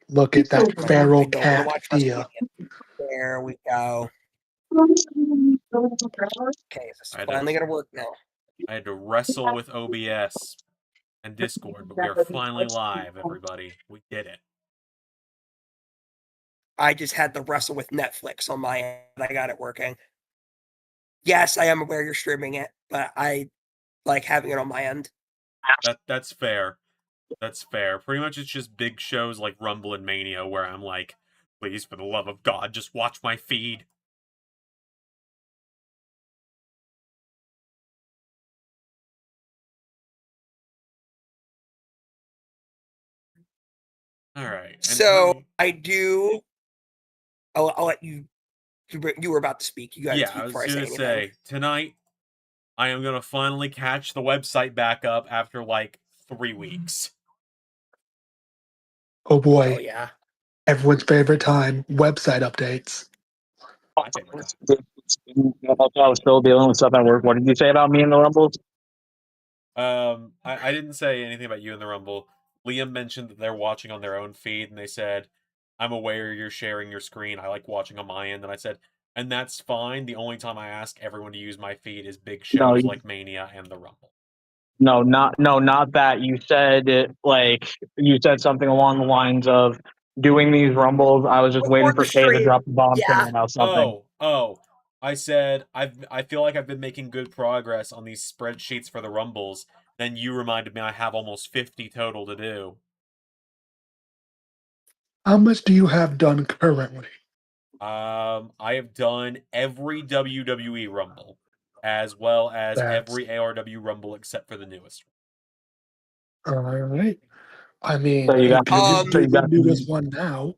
Look at that I feral don't wanna cat watch Thea. There we go. Okay, this is finally gonna work now. I had to wrestle with OBS and Discord, but we are finally live, everybody. We did it. I just had to wrestle with Netflix on my end. I got it working. Yes, I am aware you're streaming it, but I like having it on my end. That's fair. That's fair. Pretty much it's just big shows like Rumble and Mania where I'm like, please, for the love of God, just watch my feed. All right. So I do. I'll let you. You were about to speak. You got to speak I was before I say gonna anything. say tonight I am gonna finally catch the website back up after like 3 weeks. Oh boy. Oh yeah. Everyone's favorite time, website updates. My favorite time. I was still dealing with stuff at work. What did you say about me in the Rumble? I didn't say anything about you in the Rumble. Liam mentioned that they're watching on their own feed, and they said, I'm aware you're sharing your screen. I like watching on my end. And I said, and that's fine. The only time I ask everyone to use my feed is big shows like Mania and the Rumble. No, not that. You said you said something along the lines of doing these Rumbles. I was just waiting for Kay to drop the bomb about something. I said I feel like I've been making good progress on these spreadsheets for the Rumbles. Then you reminded me I have almost 50 total to do. How much do you have done currently? I have done every WWE Rumble, as well as every ARW Rumble except for the newest one. All right. I mean, so you got the newest one now.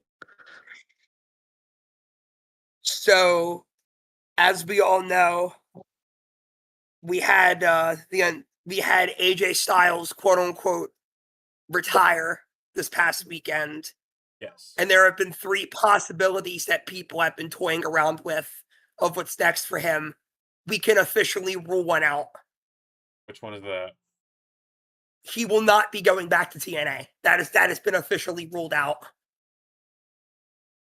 So, as we all know, we had AJ Styles, quote unquote, retire this past weekend. Yes. And there have been 3 possibilities that people have been toying around with of what's next for him. We can officially rule one out. Which one is that? He will not be going back to TNA. That has been officially ruled out.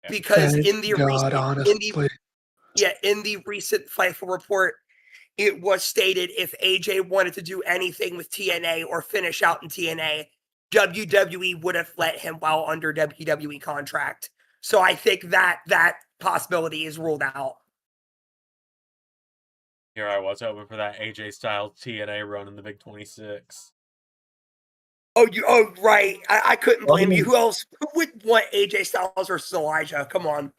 Because in the recent Fightful report, it was stated if AJ wanted to do anything with TNA or finish out in TNA, WWE would have let him while under WWE contract. So I think that possibility is ruled out. Here I was hoping for that AJ Styles TNA run in the Big 26. Oh, right. I couldn't blame you. Who would want AJ Styles versus Elijah? Come on.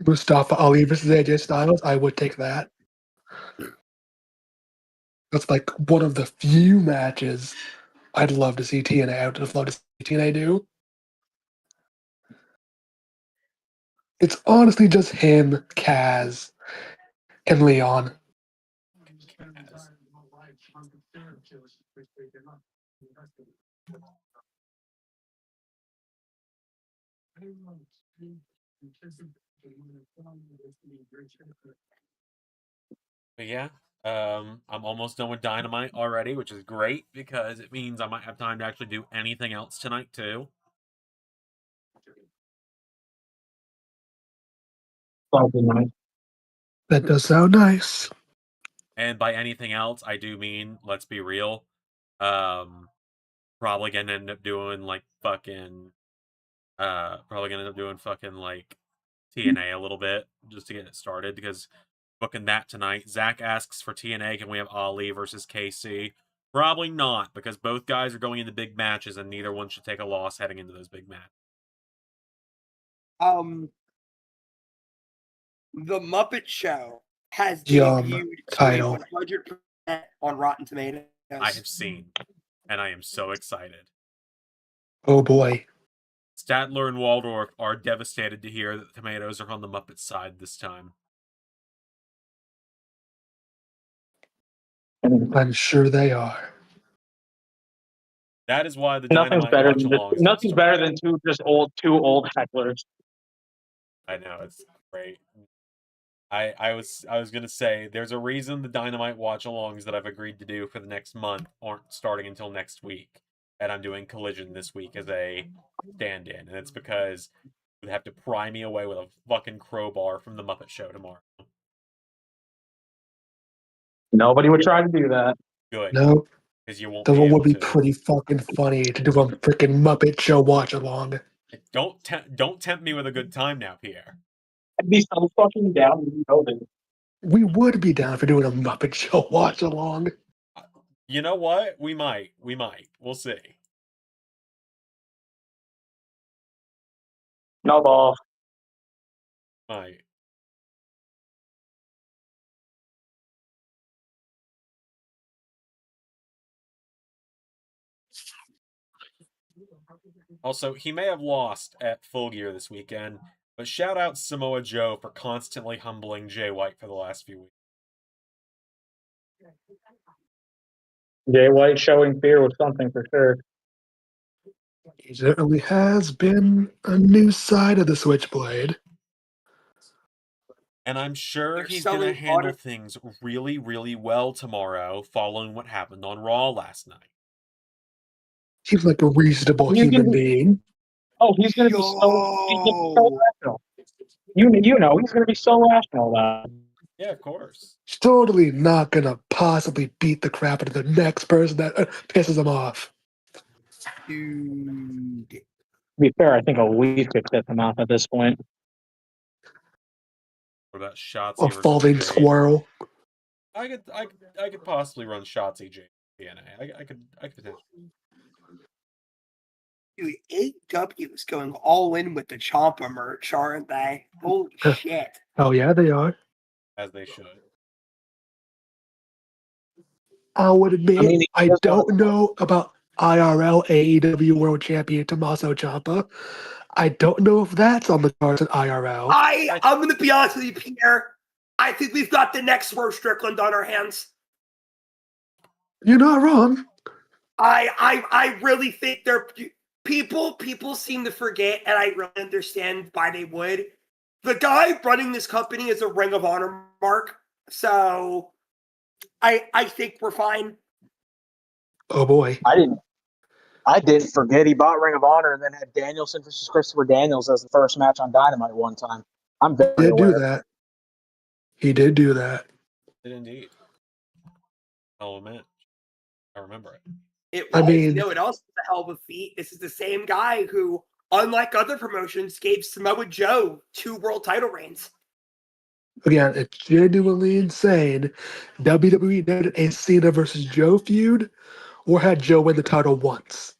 Mustafa Ali versus AJ Styles. I would take that. That's like one of the few matches I'd love to see TNA. I would love to see TNA do. It's honestly just him, Kaz, and Leon. But yeah, I'm almost done with Dynamite already, which is great because it means I might have time to actually do anything else tonight too. That does sound nice. And by anything else, I do mean, let's be real, probably gonna end up doing like fucking like TNA a little bit just to get it started because booking that tonight. Zach asks for TNA, can we have Ali versus KC? Probably not, because both guys are going into big matches and neither one should take a loss heading into those big matches. The Muppet Show has debuted title 100% on Rotten Tomatoes. I have seen, and I am so excited. Oh boy. Statler and Waldorf are devastated to hear that the tomatoes are on the Muppet side this time. I'm sure they are. That is why the nothing's Dynamite better than two old hecklers. I know, it's great. I was gonna say there's a reason the Dynamite watch alongs that I've agreed to do for the next month aren't starting until next week. and I'm doing Collision this week as a stand-in, and it's because they have to pry me away with a fucking crowbar from the Muppet Show tomorrow. Nobody would try to do that. Good. No, Because you won't that be one able would be to. pretty fucking funny to do a freaking Muppet Show watch along. Don't tempt me with a good time now, Pierre. I'd be so fucking down with COVID. We would be down for doing a Muppet Show watch along. You know what? We might. We'll see. No ball. Might. Also, he may have lost at Full Gear this weekend, but shout out Samoa Joe for constantly humbling Jay White for the last few weeks. Jay White showing fear was something for sure. He certainly has been a new side of the Switchblade. And I'm sure They're he's going to selling handle water- things really, really well tomorrow following what happened on Raw last night. Seems like a reasonable He's human gonna be- being. Oh, he's going to be so rational. You know, he's going to be so rational about it. Yeah, of course. He's totally not gonna possibly beat the crap out of the next person that pisses him off. Dude. To be fair, I think a week could tip him off at this point. What about Shotzi A versus falling Jade? squirrel. I could possibly run Shotzi Jade TNA. I could potentially. Dude, AEW is going all in with the Ciampa merch, aren't they? Holy shit. Oh yeah, they are. As they should. I would admit, I mean, I don't know about IRL AEW World Champion Tommaso Ciampa. I don't know if that's on the cards at IRL. I'm going to be honest with you, Pierre. I think we've got the next Swerve Strickland on our hands. You're not wrong. I really think they're people seem to forget, and I really understand why they would. The guy running this company is a Ring of Honor mark, so I think we're fine. Oh boy. I didn't forget he bought Ring of Honor and then had Danielson versus Christopher Daniels as the first match on Dynamite one time. I'm very He did aware. do that. He did do that. Did indeed. Oh man, I remember it. It was. I mean- You know, it also was a hell of a feat. This is the same guy who, unlike other promotions, gave Samoa Joe 2 world title reigns. Again, it's genuinely insane. WWE did a Cena versus Joe feud, or had Joe win the title once.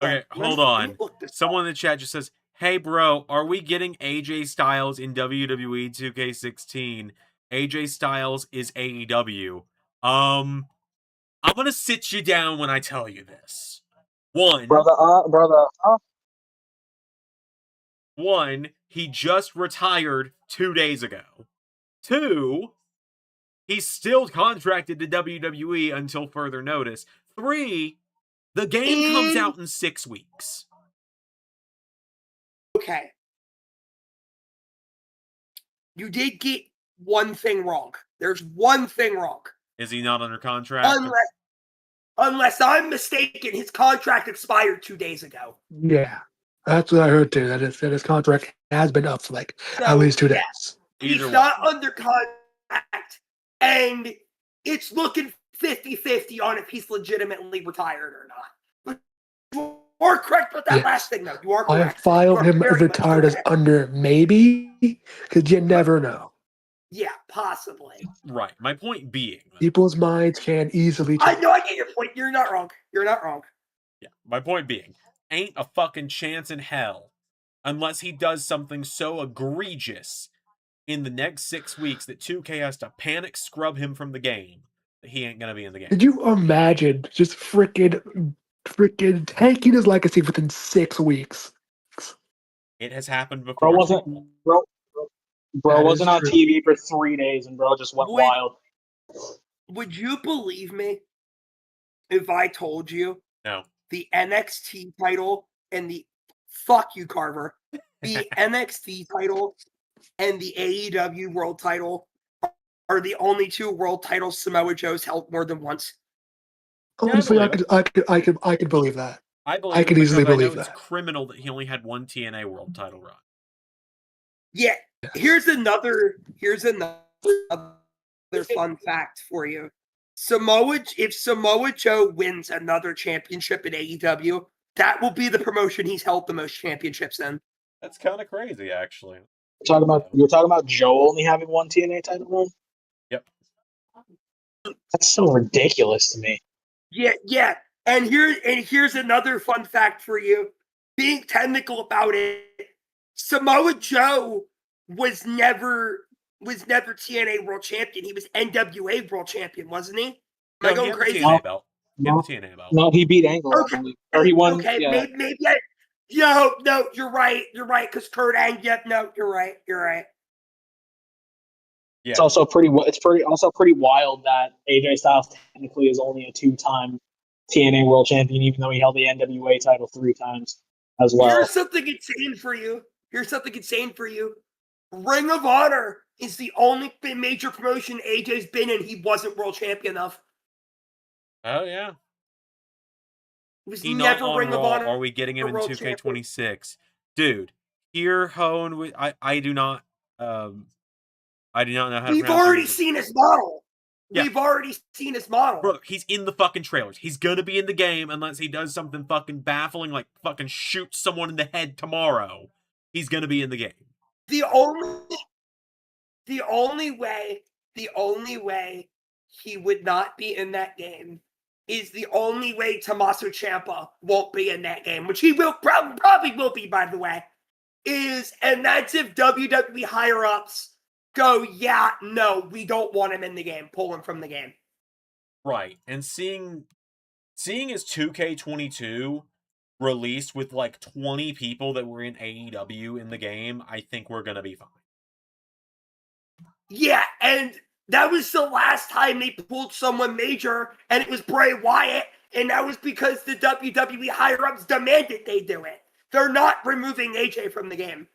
Okay, hold on. Someone in the chat just says, "Hey, bro, are we getting AJ Styles in WWE 2K16? AJ Styles is AEW." I'm gonna sit you down when I tell you this. One, he just retired 2 days ago. 2, he's still contracted to WWE until further notice. 3, the game comes out in 6 weeks. Okay. You did get one thing wrong. There's one thing wrong. Is he not under contract? Unless I'm mistaken, his contract expired 2 days ago. Yeah. That's what I heard too. That his contract has been up for like at least 2 days. He's not under contract, and it's looking 50-50 on if he's legitimately retired or not. You are correct with that last thing, though. You are correct. I filed him retired as under maybe, because you never know. Yeah, possibly. Right. My point being, people's minds can easily change. I know. I get your point. You're not wrong. You're not wrong. Yeah. My point being, ain't a fucking chance in hell unless he does something so egregious in the next 6 weeks that 2K has to panic scrub him from the game that he ain't gonna be in the game. Did you imagine just freaking tanking his legacy within 6 weeks? It has happened before. Bro wasn't on TV for 3 days and bro just went wild. Would you believe me if I told you No. the NXT title and the fuck you, Carver, the NXT title and the AEW world title are the only 2 world titles Samoa Joe's held more than once? Honestly, I could believe that. I believe I could it easily because I know believe it's that. criminal that he only had one TNA World Title run. Yeah. Yes. Here's another fun fact for you. If Samoa Joe wins another championship in AEW, that will be the promotion he's held the most championships in. That's kind of crazy, actually. You're talking about Joe only having one TNA title run? Yep. That's so ridiculous to me. Yeah. And here's another fun fact for you. Being technical about it, Samoa Joe was never TNA World Champion. He was NWA World Champion, wasn't he? Am I going crazy? TNA belt. Yeah, the TNA belt. No, he beat Angle. Okay. Or he won. Okay, Yeah. maybe. No, you're right. Because Kurt Angle. No, you're right. Yeah. It's also pretty wild that AJ Styles technically is only a 2-time TNA World Champion, even though he held the NWA title 3 times as well. Here's something insane for you. Ring of Honor is the only major promotion AJ's been in he wasn't world champion of. Oh, yeah. It was He never not on Ring of Raw. Honor. Are we getting him in world 2K26? Dude, here, Hone, I do not know how to We've pronounce already it. seen his model. Yeah. We've already seen his model. Bro, he's in the fucking trailers. He's gonna be in the game unless he does something fucking baffling, like fucking shoot someone in the head tomorrow. He's gonna be in the game. The only way he would not be in that game is the only way Tommaso Ciampa won't be in that game, which he will probably will be, by the way, and that's if WWE higher-ups go, yeah, no, we don't want him in the game, pull him from the game. Right, and seeing his 2K22 released with like 20 people that were in AEW in the game, I think we're gonna be fine. Yeah, and that was the last time they pulled someone major, and it was Bray Wyatt, and that was because the WWE higher-ups demanded they do it. They're not removing AJ from the game.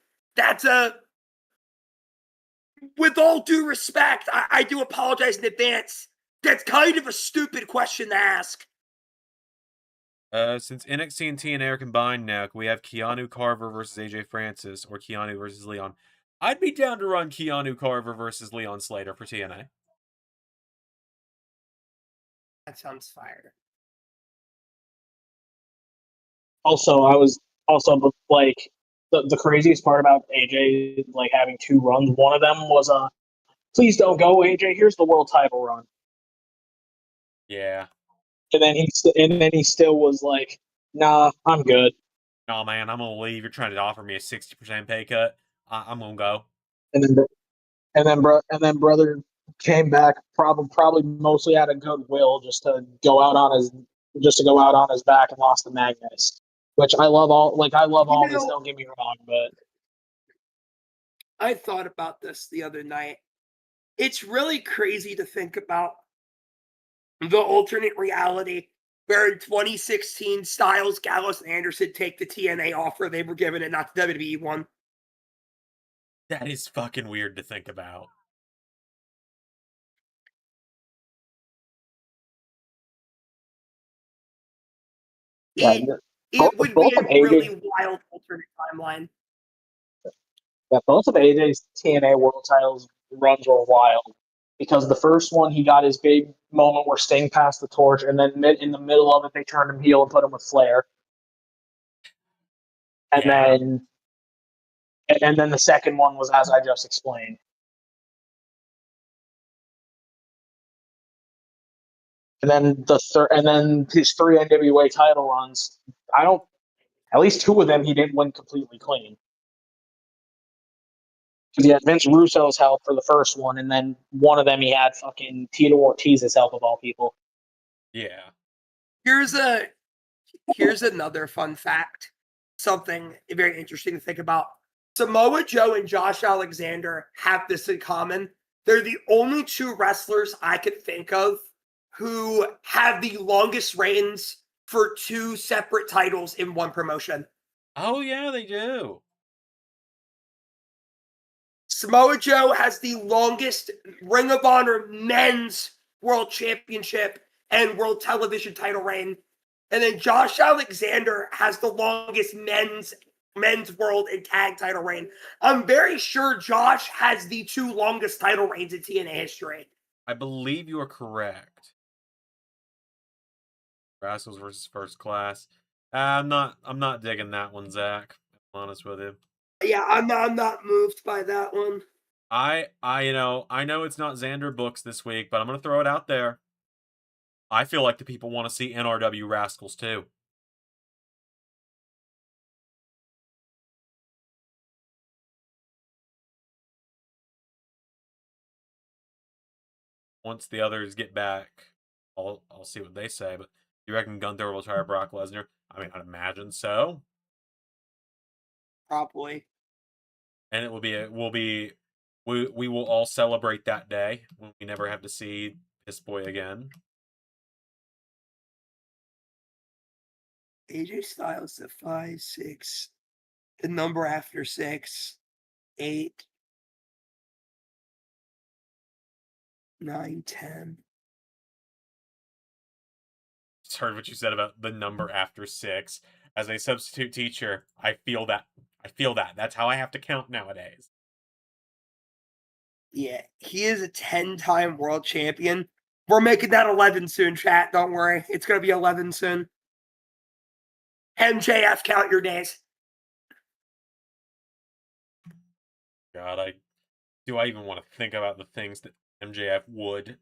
With all due respect, I do apologize in advance. That's kind of a stupid question to ask. Since NXT and TNA are combined now, can we have Keanu Carver versus AJ Francis or Keanu versus Leon? I'd be down to run Keanu Carver versus Leon Slater for TNA. That sounds fire. Also, the craziest part about AJ like having 2 runs. One of them was please don't go, AJ. Here's the world title run. Yeah. And then he still was like, nah, I'm good. No, man, I'm gonna leave. You're trying to offer me a 60% pay cut. I'm gonna go. And then brother came back probably mostly out of goodwill just to go out on his back and lost to Magnus. Which I love all this, don't get me wrong, but I thought about this the other night. It's really crazy to think about the alternate reality where in 2016, Styles, Gallows, and Anderson take the TNA offer they were given and not the WWE one. That is fucking weird to think about. It would be a really wild alternate timeline. Yeah, both of AJ's TNA World Titles runs were wild because the first one he got his big moment where Sting passed the torch, and then in the middle of it they turned him heel and put him with Flair, and then the second one was as I just explained. And then his 3 NWA title runs. At least 2 of them he didn't win completely clean. He had Vince Russo's help for the first one, and then one of them he had fucking Tito Ortiz's help of all people. Yeah. Here's another fun fact. Something very interesting to think about. Samoa Joe and Josh Alexander have this in common. They're the only 2 wrestlers I could think of who have the longest reigns for 2 separate titles in one promotion. Oh, yeah, they do. Samoa Joe has the longest Ring of Honor Men's World Championship and world television title reign. And then Josh Alexander has the longest men's world and tag title reign. I'm very sure Josh has the 2 longest title reigns in TNA history. I believe you are correct. Rascals versus First Class. I'm not digging that one, Zach. I'm honest with you. Yeah, I'm not moved by that one. I know it's not Zander books this week, but I'm gonna throw it out there. I feel like the people want to see NRW Rascals too. Once the others get back, I'll see what they say. But you reckon Gunther will try Brock Lesnar? I mean, I'd imagine so. Probably. And it will be we will all celebrate that day when we never have to see Piss Boy again. AJ Styles to 5, 6, the number after 6, 8, 9, 10. Just heard what you said about the number after 6. As a substitute teacher, I feel that. That's how I have to count nowadays. Yeah, he is a 10-time world champion. We're making that 11 soon, chat. Don't worry. It's going to be 11 soon. MJF, count your days. God, do I even want to think about the things that MJF would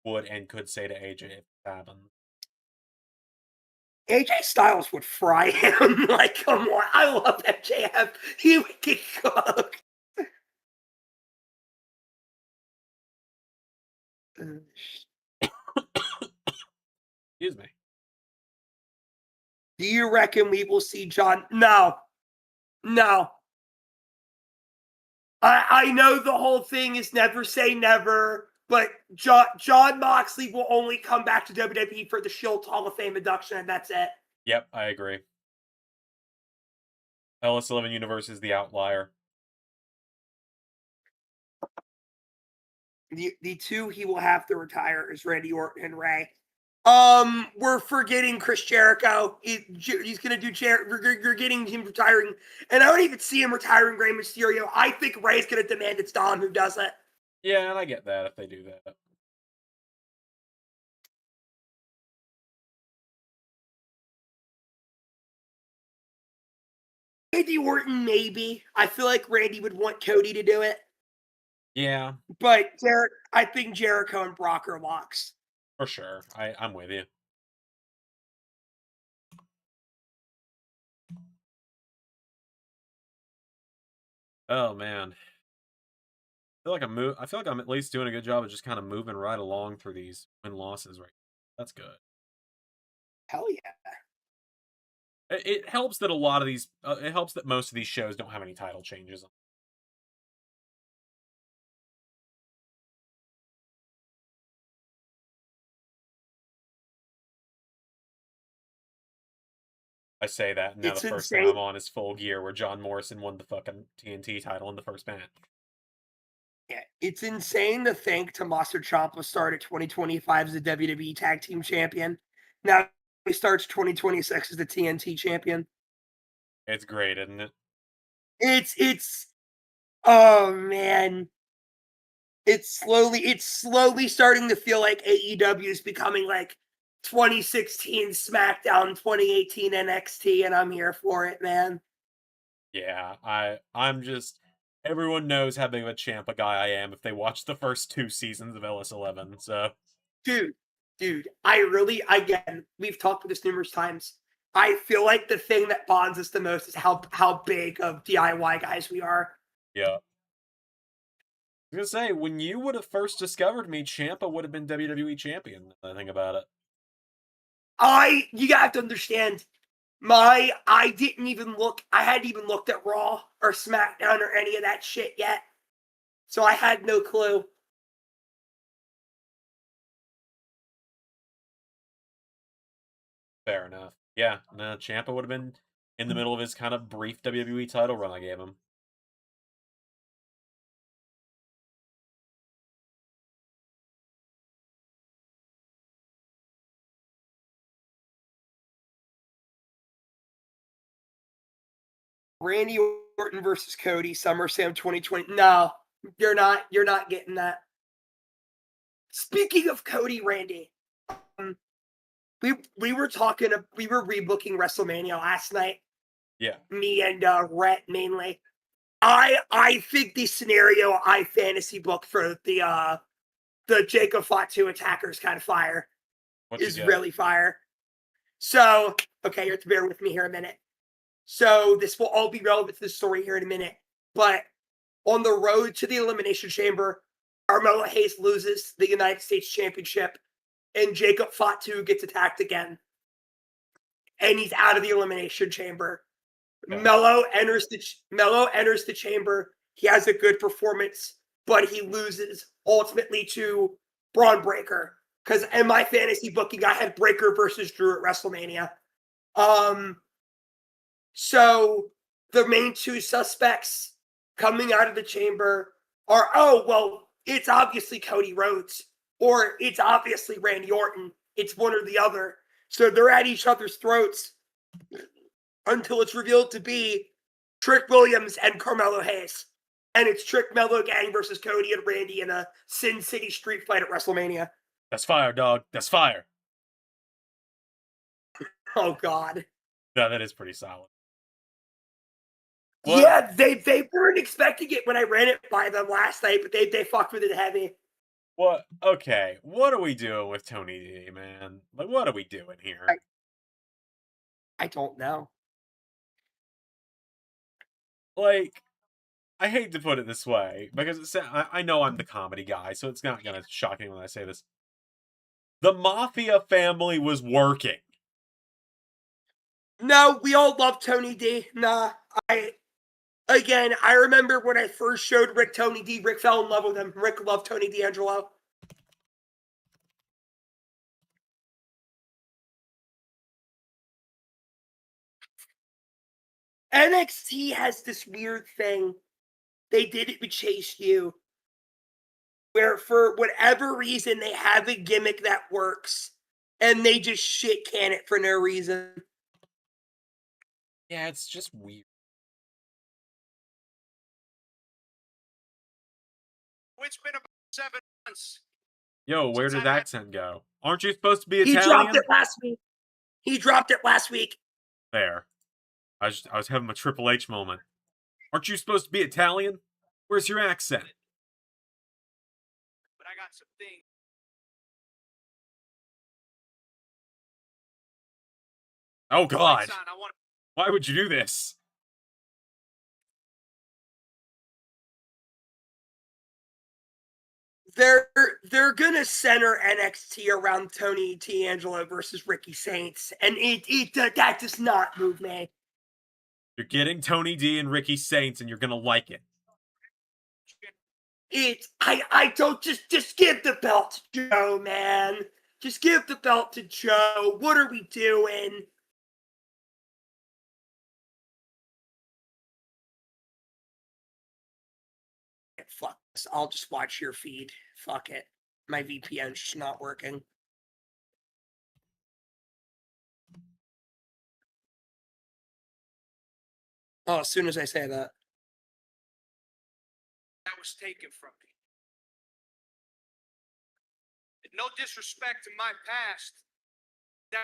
and could say to AJ if it happened? AJ Styles would fry him. Like, come on. I love MJF. He would get cooked. Excuse me. Do you reckon we will see John? No. I know the whole thing is never say never, but John Moxley will only come back to WWE for the Shield Hall of Fame induction, and that's it. Yep, I agree. LS11 Universe is the outlier. The 2 he will have to retire is Randy Orton and Ray. We're forgetting Chris Jericho. He's gonna do You're getting him retiring, and I don't even see him retiring Rey Mysterio. I think Ray's gonna demand it's Dom who does it. Yeah, and I get that if they do that. Randy Orton, maybe. I feel like Randy would want Cody to do it. Yeah. But I think Jericho and Brock are locks. For sure. I'm with you. Oh man. I feel like I'm at least doing a good job of just kind of moving right along through these win-losses right now. That's good. Hell yeah. It helps that a lot of these it helps that most of these shows don't have any title changes. I say that, and now It's the first insane. thing I'm on is Full Gear, where John Morrison won the fucking TNT title in the first match. Yeah, it's insane to think Tommaso Ciampa started 2025 as the WWE Tag Team Champion. Now he starts 2026 as the TNT Champion. It's great, isn't it? It's oh man. It's slowly starting to feel like AEW is becoming like 2016 SmackDown, 2018 NXT, and I'm here for it, man. Yeah, I'm just everyone knows how big of a Ciampa guy I am if they watch the first 2 seasons of LS11. So, Dude, again, we've talked about this numerous times. I feel like the thing that bonds us the most is how big of DIY guys we are. yeah. I was gonna say, when you would have first discovered me, Ciampa would have been WWE champion. I think about it. You have to understand, I hadn't even looked at Raw or SmackDown or any of that shit yet. So I had no clue. Fair enough. Yeah, no, Ciampa would have been in the middle of his kind of brief WWE title run I gave him. Randy Orton versus Cody, SummerSlam 2020. No, you're not getting that. Speaking of Cody, Randy, we were rebooking WrestleMania last night. Yeah. Me and Rhett mainly. I think the scenario I fantasy booked for the Jacob Fatu attackers kind of fire is really fire. So, okay, you have to bear with me here a minute. So this will all be relevant to the story here in a minute. But on the road to the Elimination Chamber, Carmelo Hayes loses the United States Championship, and Jacob Fatu gets attacked again. And he's out of the Elimination Chamber. Okay. Melo enters the chamber. He has a good performance, but he loses ultimately to Braun Breaker. Because in my fantasy booking, I had Breaker versus Drew at WrestleMania. So the main two suspects coming out of the chamber are, it's obviously Cody Rhodes, or it's obviously Randy Orton. It's one or the other. So they're at each other's throats until it's revealed to be Trick Williams and Carmelo Hayes. And it's Trick Mello Gang versus Cody and Randy in a Sin City street fight at WrestleMania. That's fire, dog. That's fire. Oh, God. Yeah, that is pretty solid. What? Yeah, they weren't expecting it when I ran it by them last night, but they fucked with it heavy. What? Okay, what are we doing with Tony D, man? Like, what are we doing here? I don't know. Like, I hate to put it this way, because I know I'm the comedy guy, so it's not going to shock me when I say this. The Mafia family was working. No, we all love Tony D. Nah, I remember when I first showed Rick Tony D, Rick fell in love with him. Rick loved Tony D'Angelo. NXT has this weird thing. They did it with Chase U, where for whatever reason they have a gimmick that works, and they just shit can it for no reason. Yeah, it's just weird. It's been about 7 months. Yo, where did accent go? Aren't you supposed to be Italian? He dropped it last week. There. I was having my Triple H moment. Aren't you supposed to be Italian? Where's your accent? But I got some things. Oh, God. Why would you do this? They're gonna center NXT around Tony D'Angelo versus Ricky Saints, and that does not move me. You're getting Tony D and Ricky Saints, and you're gonna like it. I don't just give the belt to Joe, man. Just give the belt to Joe. What are we doing? Fuck this. I'll just watch your feed. Fuck it. My VPN's just not working. Oh, as soon as I say that. That was taken from me. No disrespect to my past. That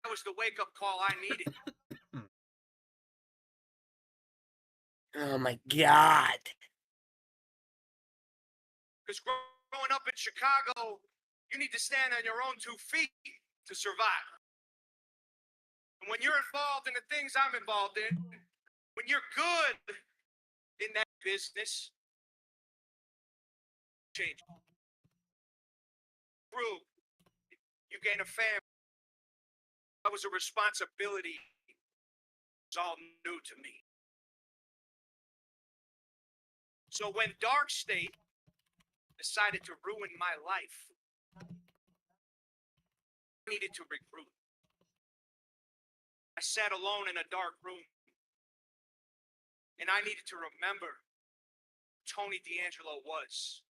was the wake-up call I needed. Oh, my God. Because growing up in Chicago, you need to stand on your own 2 feet to survive. And when you're involved in the things I'm involved in, when you're good in that business, change. Through, you gain a family. That was a responsibility. It's all new to me. So when Dark State decided to ruin my life, I needed to regroup. I sat alone in a dark room, and I needed to remember who Tony D'Angelo was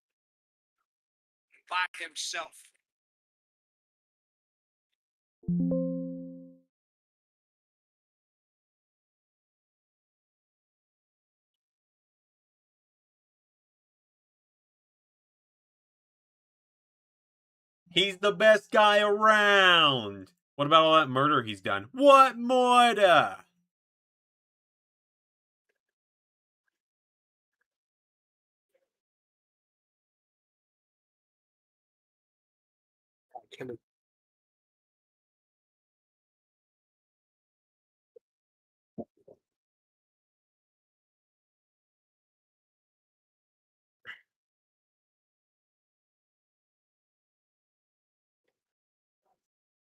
by himself. He's the best guy around. What about all that murder he's done? What murder?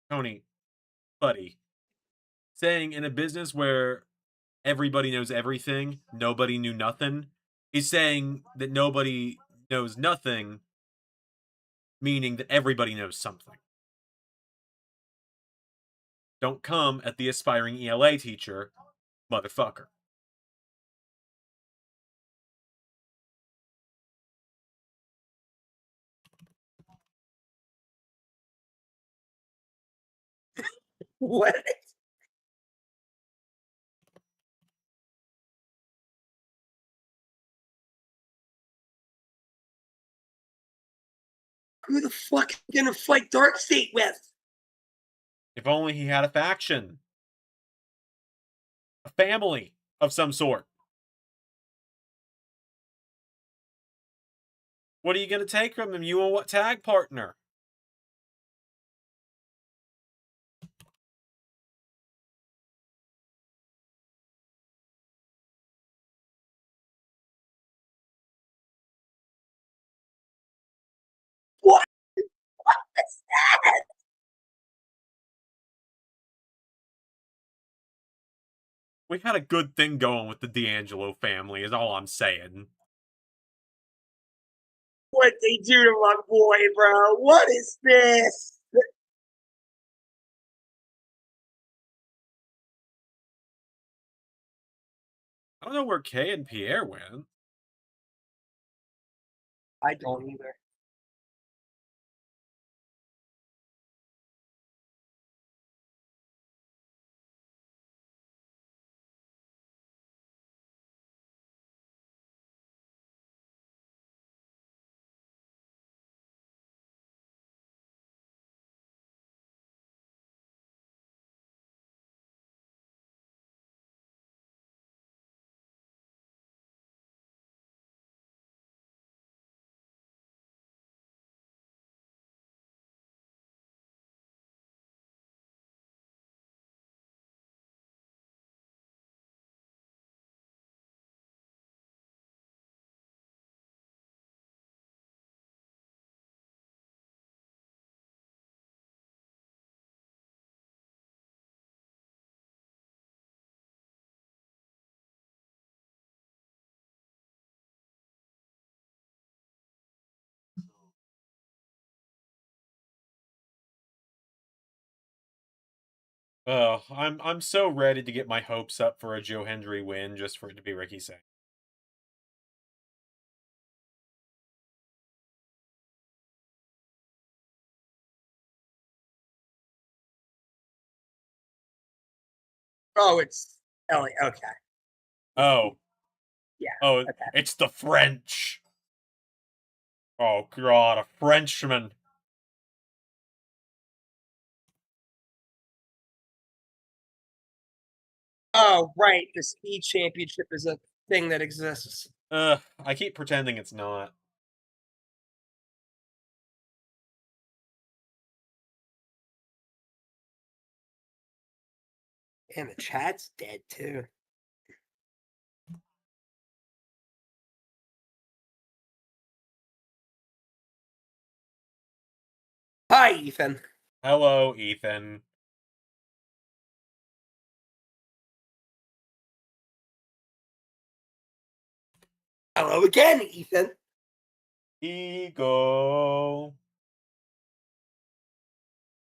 Tony, buddy, saying in a business where everybody knows everything, nobody knew nothing, is saying that nobody knows nothing, meaning that everybody knows something. Don't come at the aspiring ELA teacher, motherfucker. What? Who the fuck is gonna fight Darkseid with? If only he had a faction. A family of some sort. What are you going to take from him? You and what tag partner? What? What is that? We had a good thing going with the D'Angelo family, is all I'm saying. What they do to my boy, bro? What is this? I don't know where Kay and Pierre went. I don't either. Oh, I'm so ready to get my hopes up for a Joe Hendry win just for it to be Ricky Singh. Oh, it's Ellie. Okay. Oh. Yeah. Oh, Okay. it's the French. Oh, God, a Frenchman. Oh, right. The Speed Championship is a thing that exists. I keep pretending it's not. And the chat's dead too. Hi, Ethan. Hello, Ethan. Hello again, Ethan. Ego.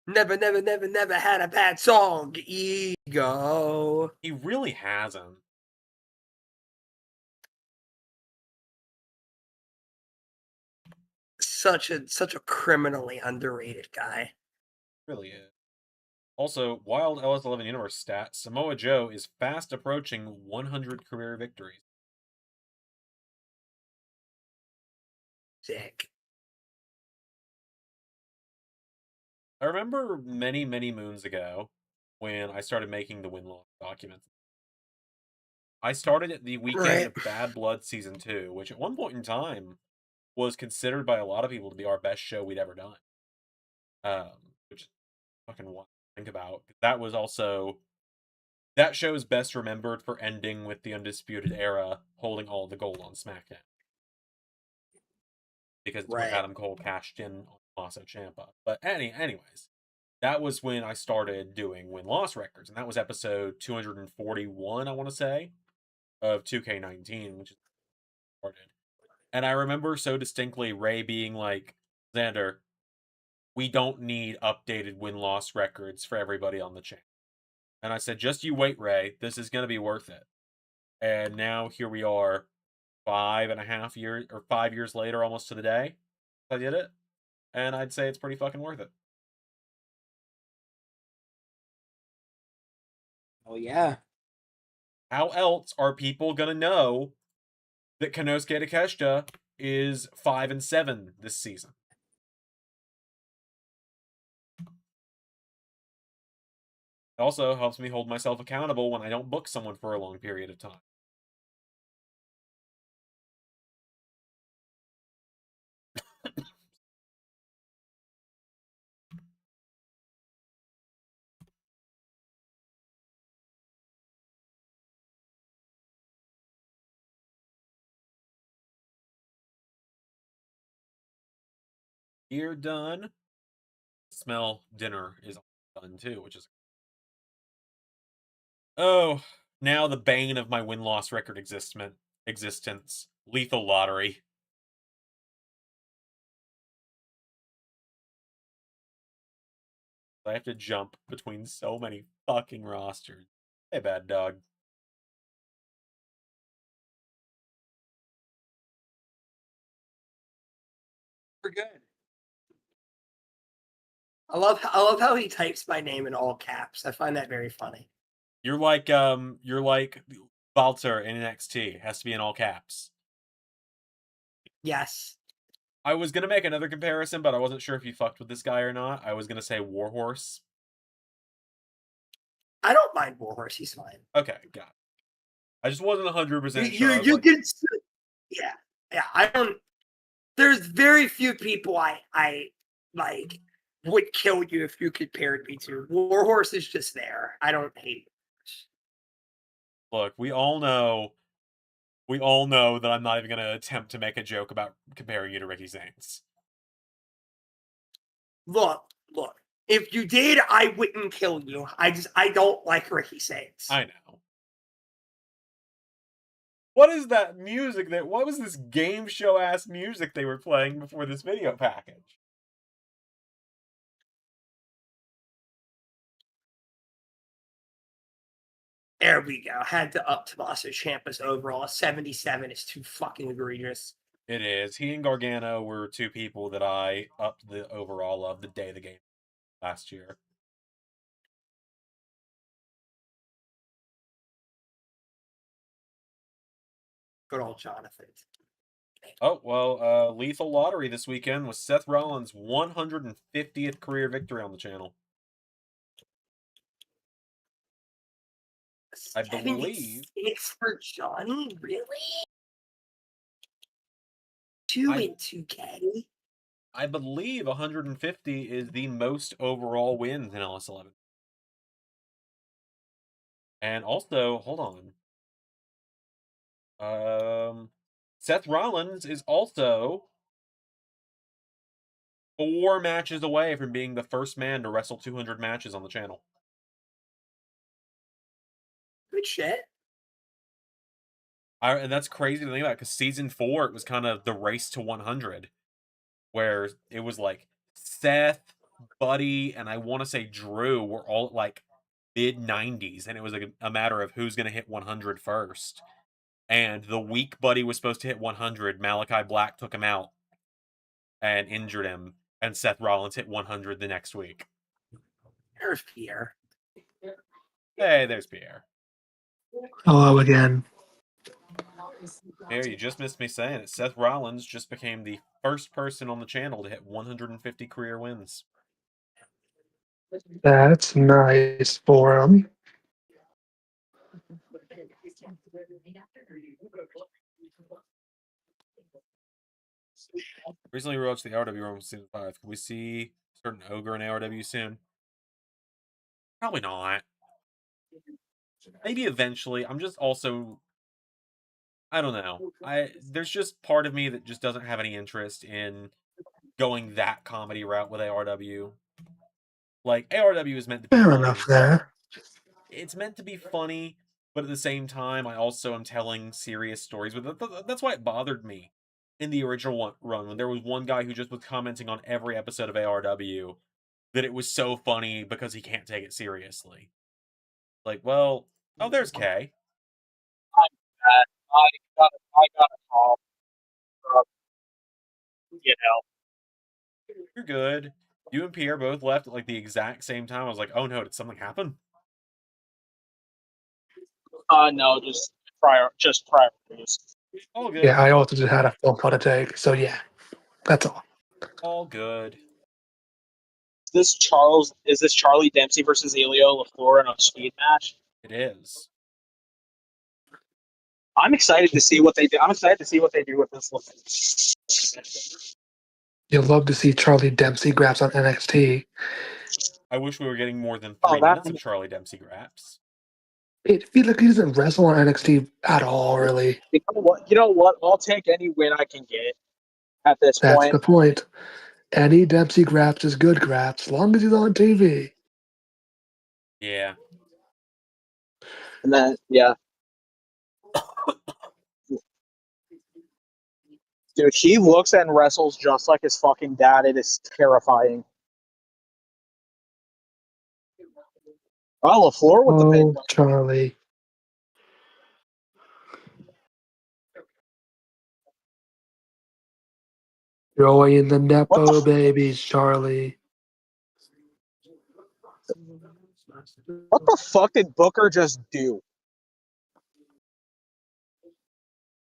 Never, never, never, never had a bad song. Ego. He really hasn't. Such a criminally underrated guy. Really is. Also, wild LS11 universe stat, Samoa Joe is fast approaching 100 career victories. Sick. I remember many, many moons ago when I started making the win-loss documents. I started at the weekend of Bad Blood Season 2, which at one point in time was considered by a lot of people to be our best show we'd ever done. Which is fucking wild to think about. That was also... That show is best remembered for ending with the Undisputed Era holding all the gold on SmackDown. Because it's when Adam Cole cashed in on Tommaso Ciampa. But anyways, that was when I started doing win-loss records. And that was episode 241, I want to say, of 2K19, which is started. And I remember so distinctly Ray being like, Zander, we don't need updated win-loss records for everybody on the channel. And I said, just you wait, Ray. This is going to be worth it. And now here we are 5.5 years, or 5 years later, almost to the day, I did it. And I'd say it's pretty fucking worth it. Oh, yeah. How else are people going to know that Konosuke Takeshita is 5-7 this season? It also helps me hold myself accountable when I don't book someone for a long period of time. You're done. Smell dinner is done too, which is... Oh, now the bane of my win-loss record existence. Lethal Lottery. I have to jump between so many fucking rosters. Hey, bad dog. We're good. I love how he types my name in all caps. I find that very funny. You're like Walter in NXT. It has to be in all caps. Yes. I was gonna make another comparison, but I wasn't sure if you fucked with this guy or not. I was gonna say Warhorse. I don't mind Warhorse. He's fine. Okay, got it. I just wasn't 100% sure. You can, yeah. I don't. There's very few people I like would kill you if you compared me to. Warhorse is just there. I don't hate Warhorse. Look, we all know that I'm not even going to attempt to make a joke about comparing you to Ricky Zanes. Look. If you did, I wouldn't kill you. I don't like Ricky Zanes. I know. What is that music what was this game show ass music they were playing before this video package? There we go. Had to up Tommaso Ciampa's overall. 77 is too fucking egregious. It is. He and Gargano were two people that I upped the overall of the day of the game last year. Good old Jonathan. Oh, well, Lethal Lottery this weekend was Seth Rollins' 150th career victory on the channel. I believe. 76 for Johnny? Really? 2 in 2K? I believe 150 is the most overall wins in LS11. And also, hold on. Seth Rollins is also 4 matches away from being the first man to wrestle 200 matches on the channel. Good shit. And that's crazy to think about, because season 4, it was kind of the race to 100, where it was like Seth, Buddy, and I want to say Drew were all at like mid-90s, and it was a matter of who's going to hit 100 first. And the week Buddy was supposed to hit 100, Malachi Black took him out and injured him, and Seth Rollins hit 100 the next week. There's Pierre. Hey, there's Pierre. Hello again. Here, you just missed me saying it. Seth Rollins just became the first person on the channel to hit 150 career wins. That's nice for him. Recently rewatched the ARW Rumble Season 5. Can we see a certain ogre in ARW soon? Probably not. Maybe eventually. I'm just also... I don't know. There's just part of me that just doesn't have any interest in going that comedy route with ARW. Like, ARW is meant to be Fair funny. enough there. It's meant to be funny, but at the same time, I also am telling serious stories. But that's why it bothered me in the original run when there was one guy who just was commenting on every episode of ARW that it was so funny because he can't take it seriously. Like, well, oh, there's Kay. I got a call. You know. You're good. You and Pierre both left at like the exact same time. I was like, oh no, did something happen? No, just priorities. All good. Yeah, I also just had a phone call to take, so yeah, that's all. All good. Is this Charlie Dempsey versus Elio LaFleur in a speed match? It is. I'm excited to see what they do. I'm excited to see what they do with this. You'll love to see Charlie Dempsey graps on NXT. I wish we were getting more than Oh, 3 that- minutes of Charlie Dempsey graps. It feels like he doesn't wrestle on NXT at all, really. You know what? I'll take any win I can get at this That's point. the point. Any Dempsey graps is good graps, as long as he's on TV. Yeah. And then, yeah. Dude, he looks and wrestles just like his fucking dad. It is terrifying. Oh, LaFleur with the big one. Charlie. Throwing the Nepo babies, Charlie. What the fuck did Booker just do?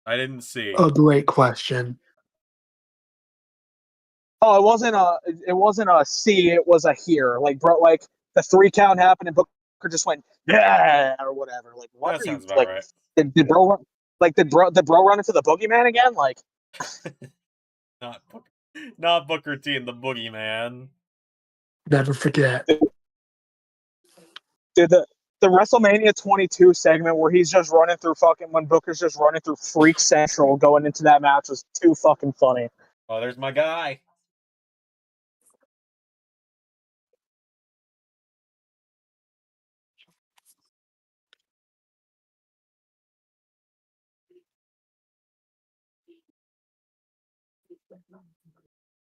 I didn't see. A great question. Oh, it wasn't a C, it was a here. Like, bro, like the 3 count happened and Booker just went, yeah, or whatever. Like, what That are you sounds about like? right. Did bro run, like did bro run into the boogeyman again? Like, Not Booker T and the Boogeyman. Never forget. did the WrestleMania 22 segment where he's just running through when Booker's just running through Freak Central going into that match was too fucking funny. Oh, there's my guy.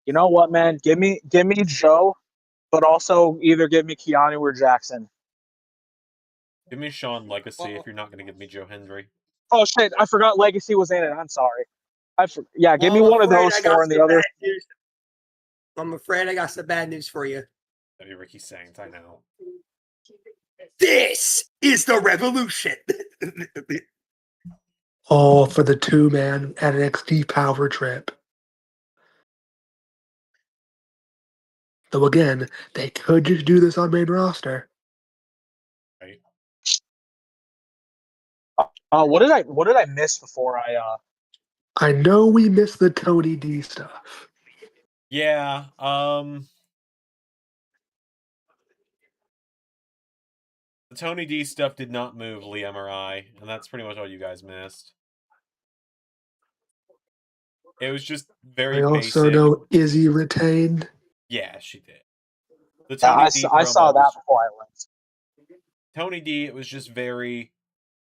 You know what, man? Give me Joe, but also either give me Keanu or Jackson. Give me Sean Legacy if you're not going to give me Joe Hendry. Oh shit, I forgot Legacy was in it. I'm sorry. Give me Well, one of those four and the other. I'm afraid I got some bad news for you. That'd be Ricky Sainz, I know. This is the revolution. All for the 2-man NXT power trip. Though again, they could just do this on main roster. Right? What did I miss before I I know we missed the Tony D stuff. Yeah, the Tony D stuff did not move Liam or I, and that's pretty much all you guys missed. It was just very I also basic. know Izzy retained. Yeah, she did. The Tony D I saw that before I left. Tony D, it was just very,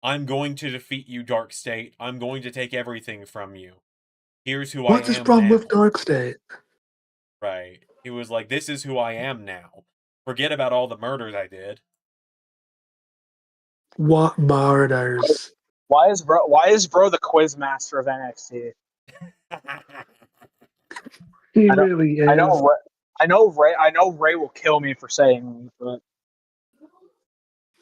I'm going to defeat you, Dark State. I'm going to take everything from you. Here's who What's I his am problem now. with Dark State? Right. He was like, this is who I am now. Forget about all the murders I did. What murders? Why is bro the quiz master of NXT? He I don't- really is. I know Ray will kill me for saying that,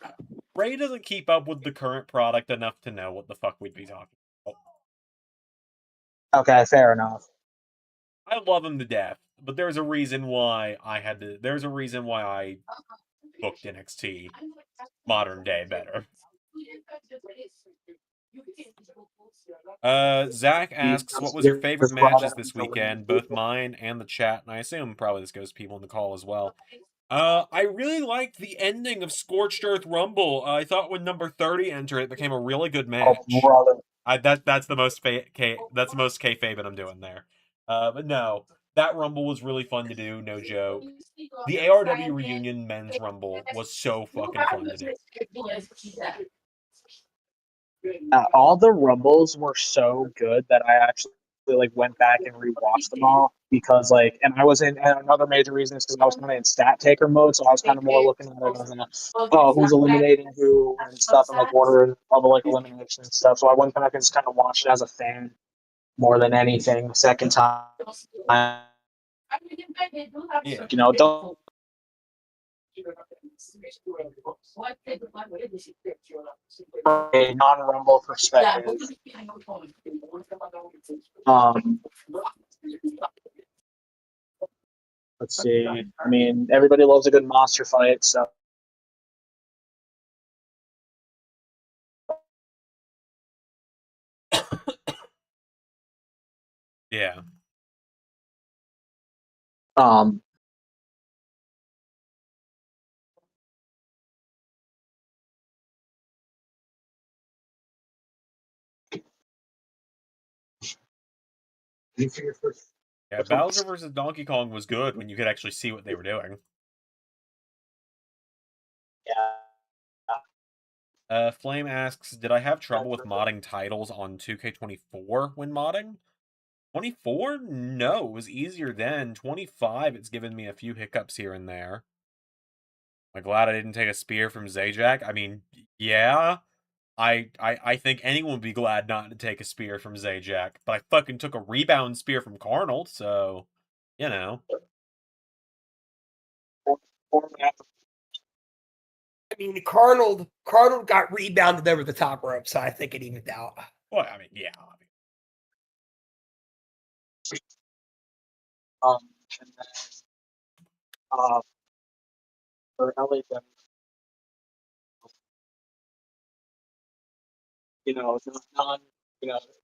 but Ray doesn't keep up with the current product enough to know what the fuck we'd be talking about. okay, fair enough. I love him to death, but there's a reason why I booked NXT modern day better. Zach asks, what was your favorite matches this weekend? Both mine and the chat, and I assume probably this goes to people in the call as well. I really liked the ending of Scorched Earth Rumble. I thought when number 30 entered, it became a really good match. Oh, brother. That's the most that's the most kayfabe I'm doing there. But no, that Rumble was really fun to do. No joke. The ARW reunion men's Rumble was so fucking fun to do. All the Rumbles were so good that I actually went back and rewatched them all because and I was in, and another major reason is because I was kind of in stat taker mode, so I was kind of more looking at it as who's eliminating who and stuff, and order of elimination and stuff. So I went back and just kind of watched it as a fan more than anything. Second time, Yeah. don't. A non-Rumble perspective. Let's see. I mean, everybody loves a good monster fight, so. Yeah. Yeah, Bowser versus Donkey Kong was good when you could actually see what they were doing. Yeah. Flame asks, did I have trouble with modding titles on 2K24 when modding? 24? No, it was easier then. 25, it's given me a few hiccups here and there. I'm glad I didn't take a spear from Zajac. I mean, yeah. I think anyone would be glad not to take a spear from Zajac, but I fucking took a rebound spear from Carnold, so, you know. I mean, Carnold got rebounded over the top rope, so I think it evened out. Well, I mean, yeah. And then, for LA,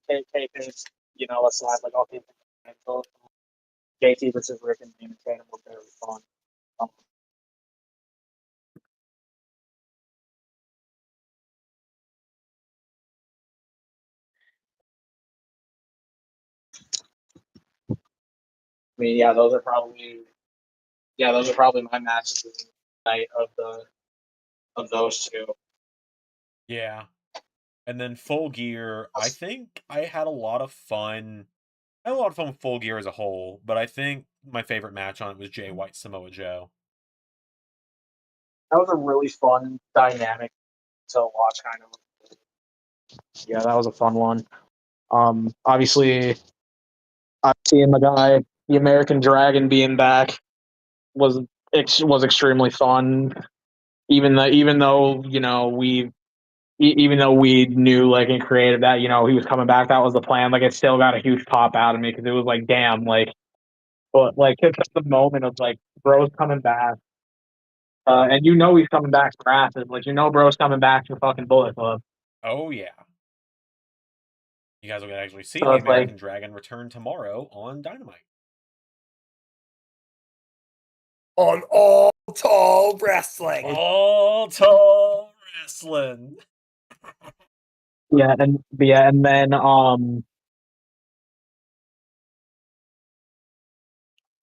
KK's, aside, okay, JT versus Rick and the Entertainer were very fun. I mean, those are probably my matches of the night of those two. Yeah. And then Full Gear, I think I had a lot of fun. I had a lot of fun with Full Gear as a whole, but I think my favorite match on it was Jay White Samoa Joe. That was a really fun dynamic to watch, kind of. Yeah, that was a fun one. Obviously, seeing the American Dragon being back was extremely fun. Even though we knew and created that he was coming back, that was the plan. It still got a huge pop out of me because it was damn, but it's just the moment of bro's coming back, and he's coming back for asses. Bro's coming back for fucking Bullet Club. Oh yeah. You guys will get actually see So the it's American Dragon return tomorrow on Dynamite. On All Tall Wrestling. All Tall Wrestling. Yeah, and then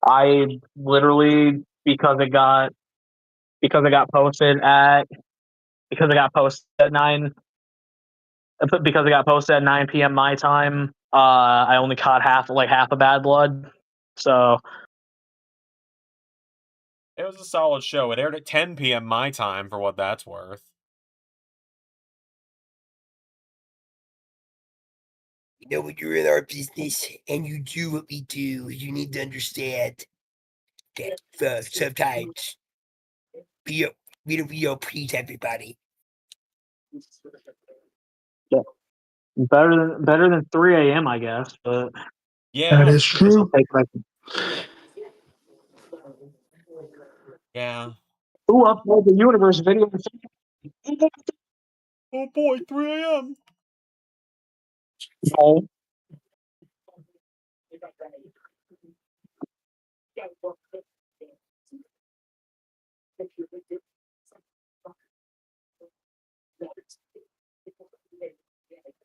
I literally because it got posted at 9 p.m. my time. I only caught half of Bad Blood, so it was a solid show. It aired at 10 p.m. my time, for what that's worth. When you're in our business and you do what we do, you need to understand that sometimes we don't please everybody. yeah. Better than 3 a.m. I guess, but yeah, that is true. Yeah. Who uploaded the universe video? Oh boy, 3 a.m. No.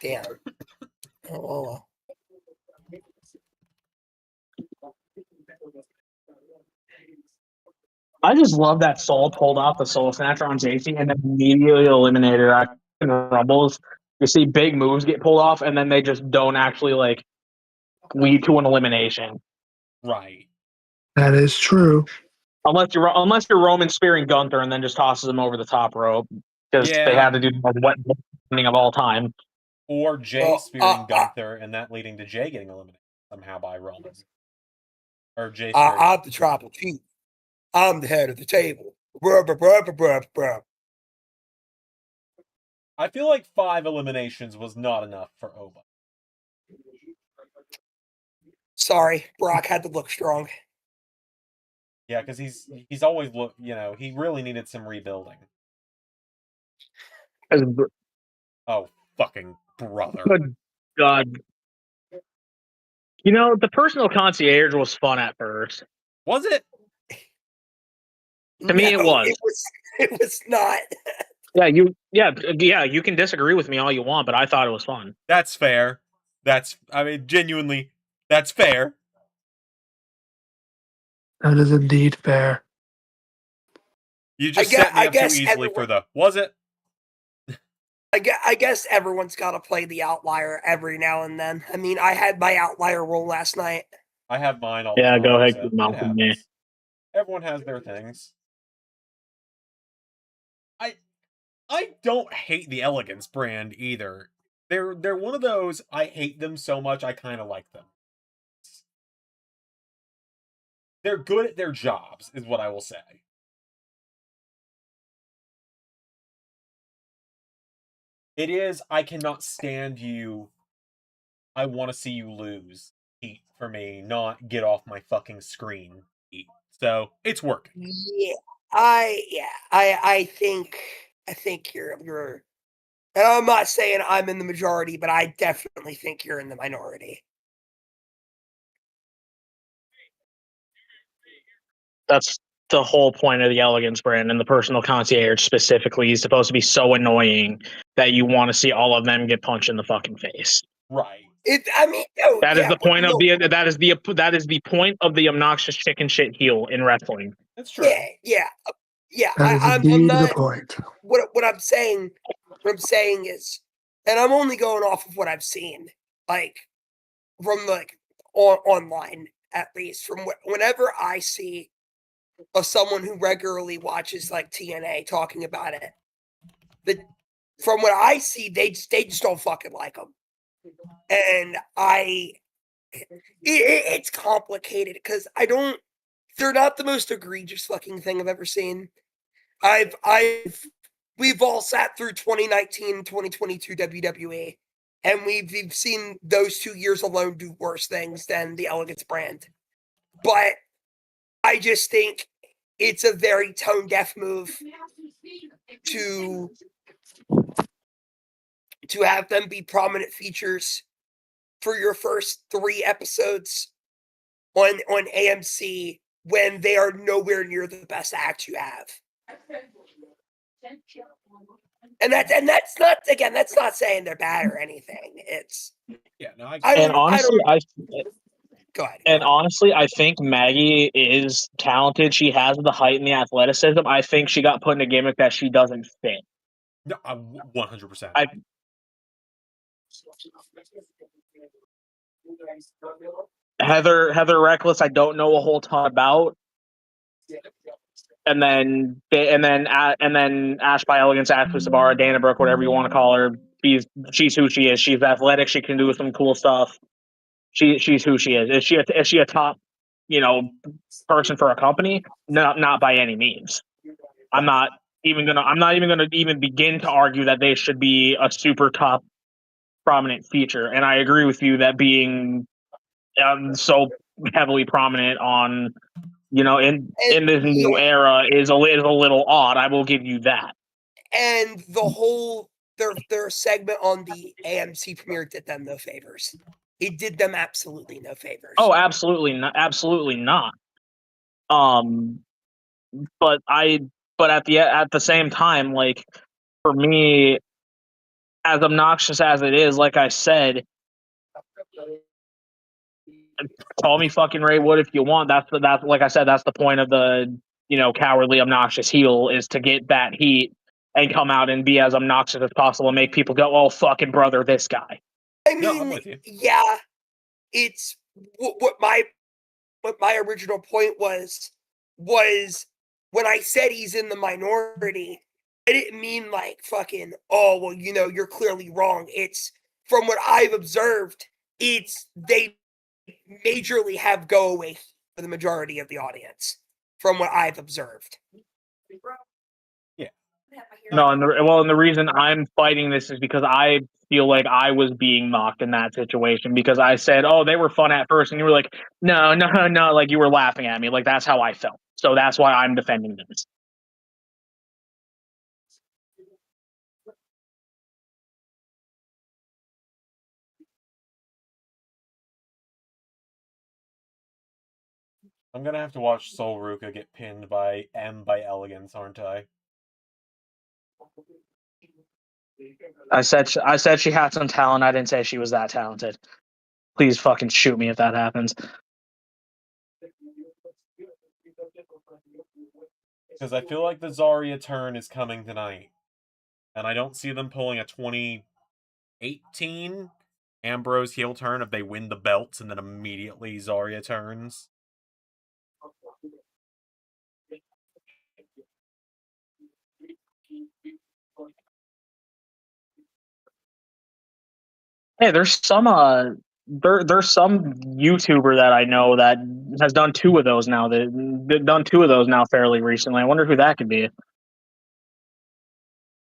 Damn. Oh. I just love that Soul pulled off the Soul Snatcher on JC and then immediately eliminated in Rumbles. You see big moves get pulled off, and then they just don't actually like lead to an elimination. Right. That is true. Unless you're Roman spearing Gunther and then just tosses him over the top rope because they Yeah. had to do the wet ending of all time. Or Jay spearing Gunther and that leading to Jay getting eliminated somehow by Roman. Or Jay spearing. I'm the tribal chief. I'm the head of the table. Bruh, bruh, bruh, bruh, bruh, bruh. I feel like 5 eliminations was not enough for Oba. Sorry, Brock had to look strong. Yeah, because he's always he really needed some rebuilding. Oh, fucking brother. Good God. You know, the personal concierge was fun at first. Was it? To me, it was. It was not. You can disagree with me all you want, but I thought it was fun. That's fair. Genuinely, that's fair. That is indeed fair. You just set me up too easily for the, was it? I guess everyone's got to play the outlier every now and then. I mean, I had my outlier role last night. I have mine all the time. Yeah, go ahead. So it happens. Everyone has their things. I don't hate the Elegance brand either. They're one of those, I hate them so much I kind of like them. They're good at their jobs, is what I will say. It is, I cannot stand you. I want to see you lose. Heat for me, not get off my fucking screen. Heat. So it's working. I think you're, and I'm not saying I'm in the majority, but I definitely think you're in the minority. That's the whole point of the Elegance brand, and the personal concierge specifically is supposed to be so annoying that you want to see all of them get punched in the fucking face. Right. That is the point of that is the point of the obnoxious chicken shit heel in wrestling. That's true. Yeah. That is indeed the point. What I'm saying is, and I'm only going off of what I've seen, like from online at least. From whenever I see of someone who regularly watches like TNA talking about it, from what I see, they just don't fucking like them, and it's complicated because they're not the most egregious fucking thing I've ever seen. We've all sat through 2019, 2022 WWE, and we've seen those 2 years alone do worse things than the Elegance brand. But I just think it's a very tone-deaf move to have them be prominent features for your first 3 episodes on AMC when they are nowhere near the best act you have. And that's not saying they're bad or anything. It's honestly, I think Maggie is talented. She has the height and the athleticism. I think she got put in a gimmick that she doesn't fit. No, 100%. Heather Reckless, I don't know a whole ton about. And then Ash by Elegance, Ashley Sabara, Dana Brooke, whatever you want to call her. She's who she is. She's athletic. She can do some cool stuff. She's who she is. Is she a top, person for a company? No, not by any means. I'm not even gonna begin to argue that they should be a super top prominent feature. And I agree with you that being so heavily prominent on in this new era is a little odd. I will give you that. And the whole their segment on the AMC premiere did them no favors. It did them absolutely no favors. Oh, absolutely not. But at the same time, like, for me, as obnoxious as it is, like I said, call me fucking Ray Wood if you want. That's like I said, that's the point of the cowardly, obnoxious heel, is to get that heat and come out and be as obnoxious as possible and make people go, "Oh, fucking brother, this guy." I mean, I'm with you. Yeah, it's what my original point was when I said he's in the minority, I didn't mean like fucking, oh, well, you're clearly wrong. It's, from what I've observed, it's they majorly have go away for the majority of the audience, from what I've observed. Yeah. No, and the reason I'm fighting this is because I feel like I was being mocked in that situation, because I said, "Oh, they were fun at first," and you were like, "No, like you were laughing at me." Like, that's how I felt. So that's why I'm defending this. I'm gonna have to watch Sol Ruka get pinned by Elegance, aren't I? I said she had some talent. I didn't say she was that talented. Please fucking shoot me if that happens. Because I feel like the Zarya turn is coming tonight. And I don't see them pulling a 2018 Ambrose heel turn if they win the belts and then immediately Zarya turns. Hey, there's some there's some YouTuber that I know that has done two of those now. They've done two of those now fairly recently. I wonder who that could be.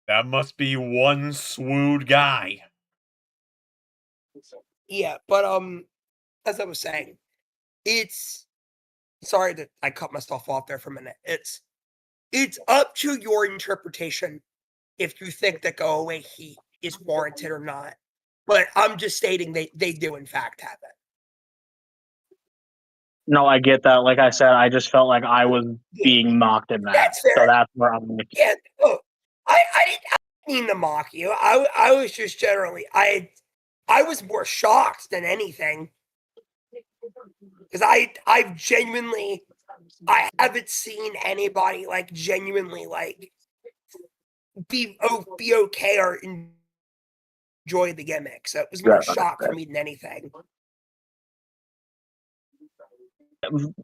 That must be one swood guy. Yeah, but as I was saying, it's, sorry that I cut myself off there for a minute. It's up to your interpretation if you think that go away heat is warranted or not. But I'm just stating they do in fact have it. No, I get that. Like I said, I just felt like I was being mocked in that. That's fair. So that's where I'm like, yeah. Look, I didn't mean to mock you. I was just generally I was more shocked than anything, because I've genuinely, I haven't seen anybody like genuinely like be okay or enjoy the gimmick. So it was more shock for me than anything.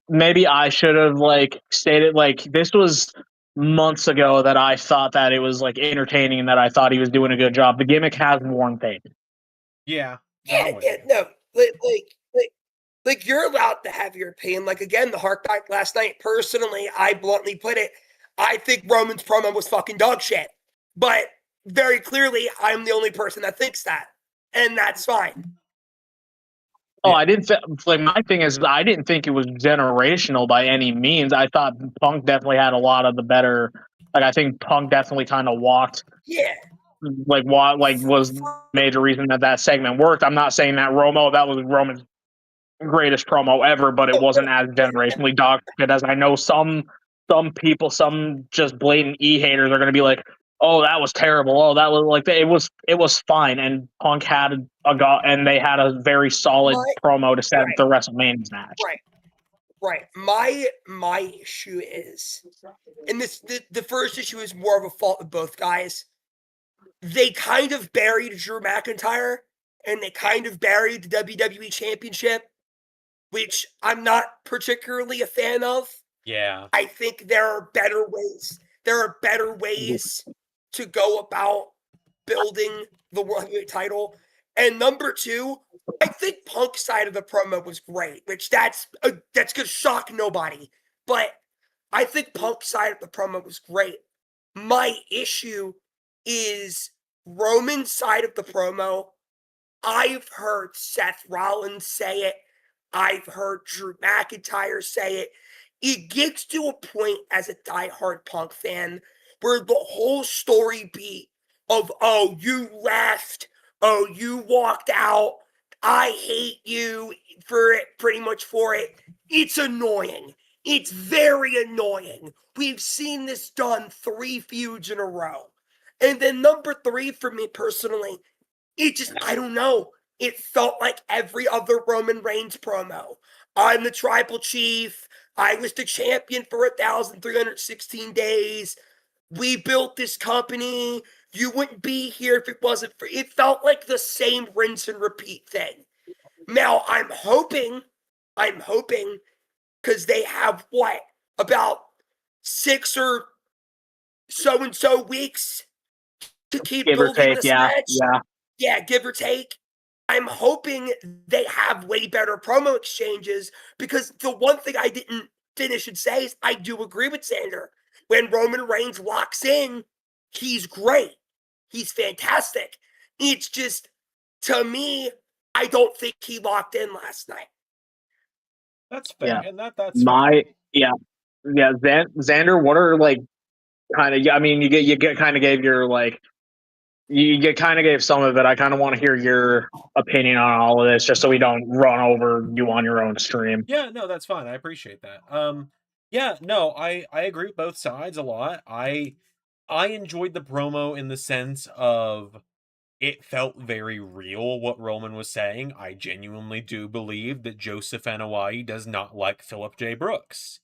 maybe I should have like stated, like, this was months ago that I thought that it was like entertaining and that I thought he was doing a good job. The gimmick has worn thin. Yeah. No, like you're allowed to have your opinion. Like, again, the Hark back last night. Personally, I bluntly put it, I think Roman's promo was fucking dog shit. But very clearly, I'm the only person that thinks that, and that's fine. Oh, I didn't like, my thing is, I didn't think it was generational by any means. I thought Punk definitely had a lot of the better. Like, I think Punk definitely kind of walked. Yeah. Like, what was the major reason that segment worked. I'm not saying that that was Roman's greatest promo ever, but it wasn't as generationally dog shit as I know some people, some just blatant haters are going to be like, "Oh, that was terrible. Oh, that was like," it was fine. And Punk had and they had a very solid promo to set up the WrestleMania match. Right. My issue is, and the first issue is more of a fault of both guys. They kind of buried Drew McIntyre, and they kind of buried the WWE Championship, which I'm not particularly a fan of. Yeah. I think there are better ways. There are better ways to go about building the World Heavyweight title. And number two, I think Punk's side of the promo was great, which that's gonna shock nobody. But I think Punk's side of the promo was great. My issue is Roman's side of the promo. I've heard Seth Rollins say it. I've heard Drew McIntyre say it. it gets to a point as a diehard Punk fan where the whole story beat of, oh, you left, oh, you walked out, I hate you for it, pretty much for it. It's annoying. It's very annoying. We've seen this done 3 feuds in a row. And then number 3 for me personally, it just, I don't know. It felt like every other Roman Reigns promo. I'm the tribal chief. I was the champion for 1,316 days. We built this company. You wouldn't be here if it wasn't for... It felt like the same rinse and repeat thing. Now, I'm hoping, because they have, what, about 6 or so-and-so weeks to keep Give or building take, this yeah, match. yeah. Yeah, give or take. I'm hoping they have way better promo exchanges, because the one thing I didn't finish and say is I do agree with Zander. When Roman Reigns locks in, he's great. He's fantastic. It's just, to me, I don't think he locked in last night. That's fair, Yeah. and that's fair. Xander, what are like kind of? I mean, you get kind of gave your like. You get kind of gave some of it. I kind of want to hear your opinion on all of this, just so we don't run over you on your own stream. Yeah, no, that's fine. I appreciate that. Yeah, no, I agree with both sides a lot. I enjoyed the promo in the sense of it felt very real what Roman was saying. I genuinely do believe that Joseph Anoa'i does not like Philip J. Brooks.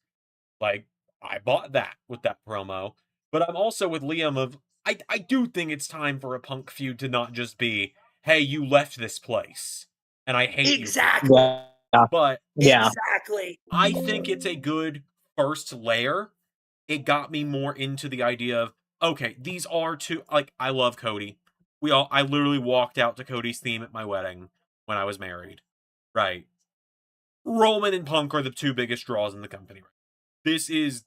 Like, I bought that with that promo. But I'm also with Liam of, I do think it's time for a Punk feud to not just be, hey, you left this place, and I hate you for it. Exactly. Yeah. But Yeah. Exactly. I think it's a good first layer. It got me more into the idea of, okay, these are two, like, I love Cody. I literally walked out to Cody's theme at my wedding when I was married. Right. Roman and Punk are the 2 biggest draws in the company. This is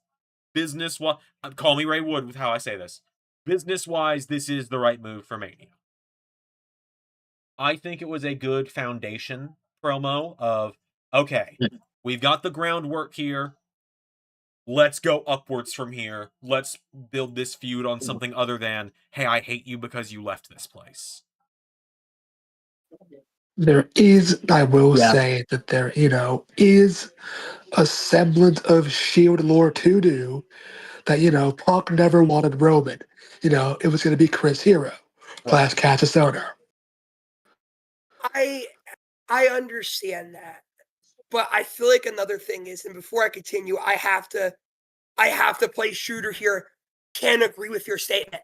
business-wise, call me Ray Wood with how I say this. Business-wise, this is the right move for Mania. I think it was a good foundation promo of, okay, we've got the groundwork here. Let's go upwards from here. Let's build this feud on something other than, hey, I hate you because you left this place. There is, I will say that there, is a semblance of Shield lore to do that, Punk never wanted Roman. It was going to be Chris Hero / Cassius Ohno. I understand that. But I feel like another thing is, and before I continue, I have to play shooter here. Can't agree with your statement.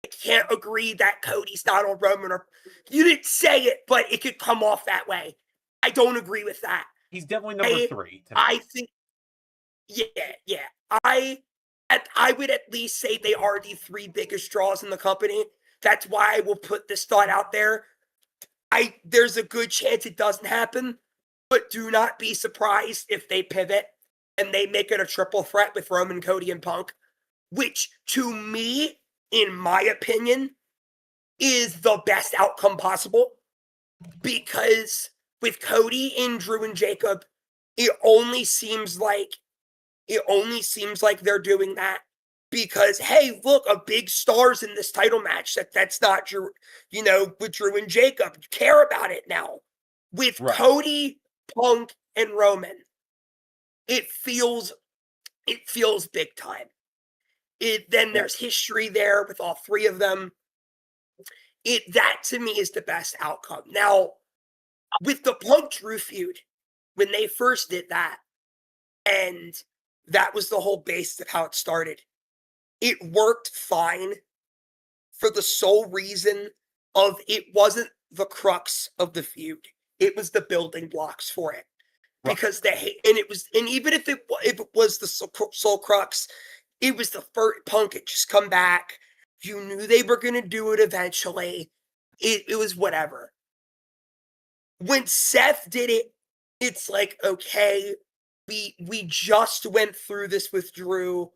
I can't agree that Cody's not on Roman. Or you didn't say it, but it could come off that way. I don't agree with that. He's definitely number 3. I think, yeah. I would at least say they are the 3 biggest draws in the company. That's why I will put this thought out there. There's a good chance it doesn't happen, but do not be surprised if they pivot and they make it a triple threat with Roman, Cody, and Punk, which to me, in my opinion, is the best outcome possible. Because with Cody and Drew and Jacob, it only seems like they're doing that because, hey, look, a big star's in this title match. That's not Drew, with Drew and Jacob. You care about it now. With Cody, Punk, and Roman, it feels big time. Then there's history there with all 3 of them. That to me is the best outcome. Now, with the Punk Drew feud, when they first did that, and that was the whole basis of how it started, it worked fine for the sole reason of it wasn't the crux of the feud. It was the building blocks for it. Because even if it was the sole crux, it was the first Punk had just come back. You knew they were going to do it eventually. It was whatever. When Seth did it, it's like, okay, we just went through this with Drew.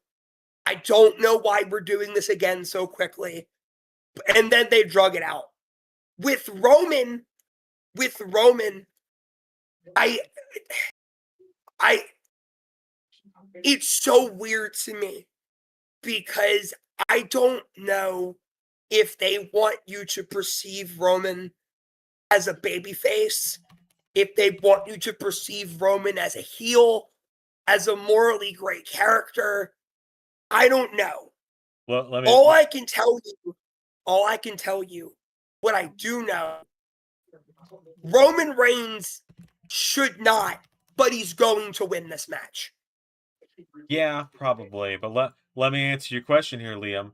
I don't know why we're doing this again so quickly. And then they drug it out. With Roman, it's so weird to me because I don't know if they want you to perceive Roman as a babyface, if they want you to perceive Roman as a heel, as a morally great character. I don't know. Well, let me. All I can tell you, what I do know, Roman Reigns should not, but he's going to win this match. Yeah, probably. But let me answer your question here, Liam.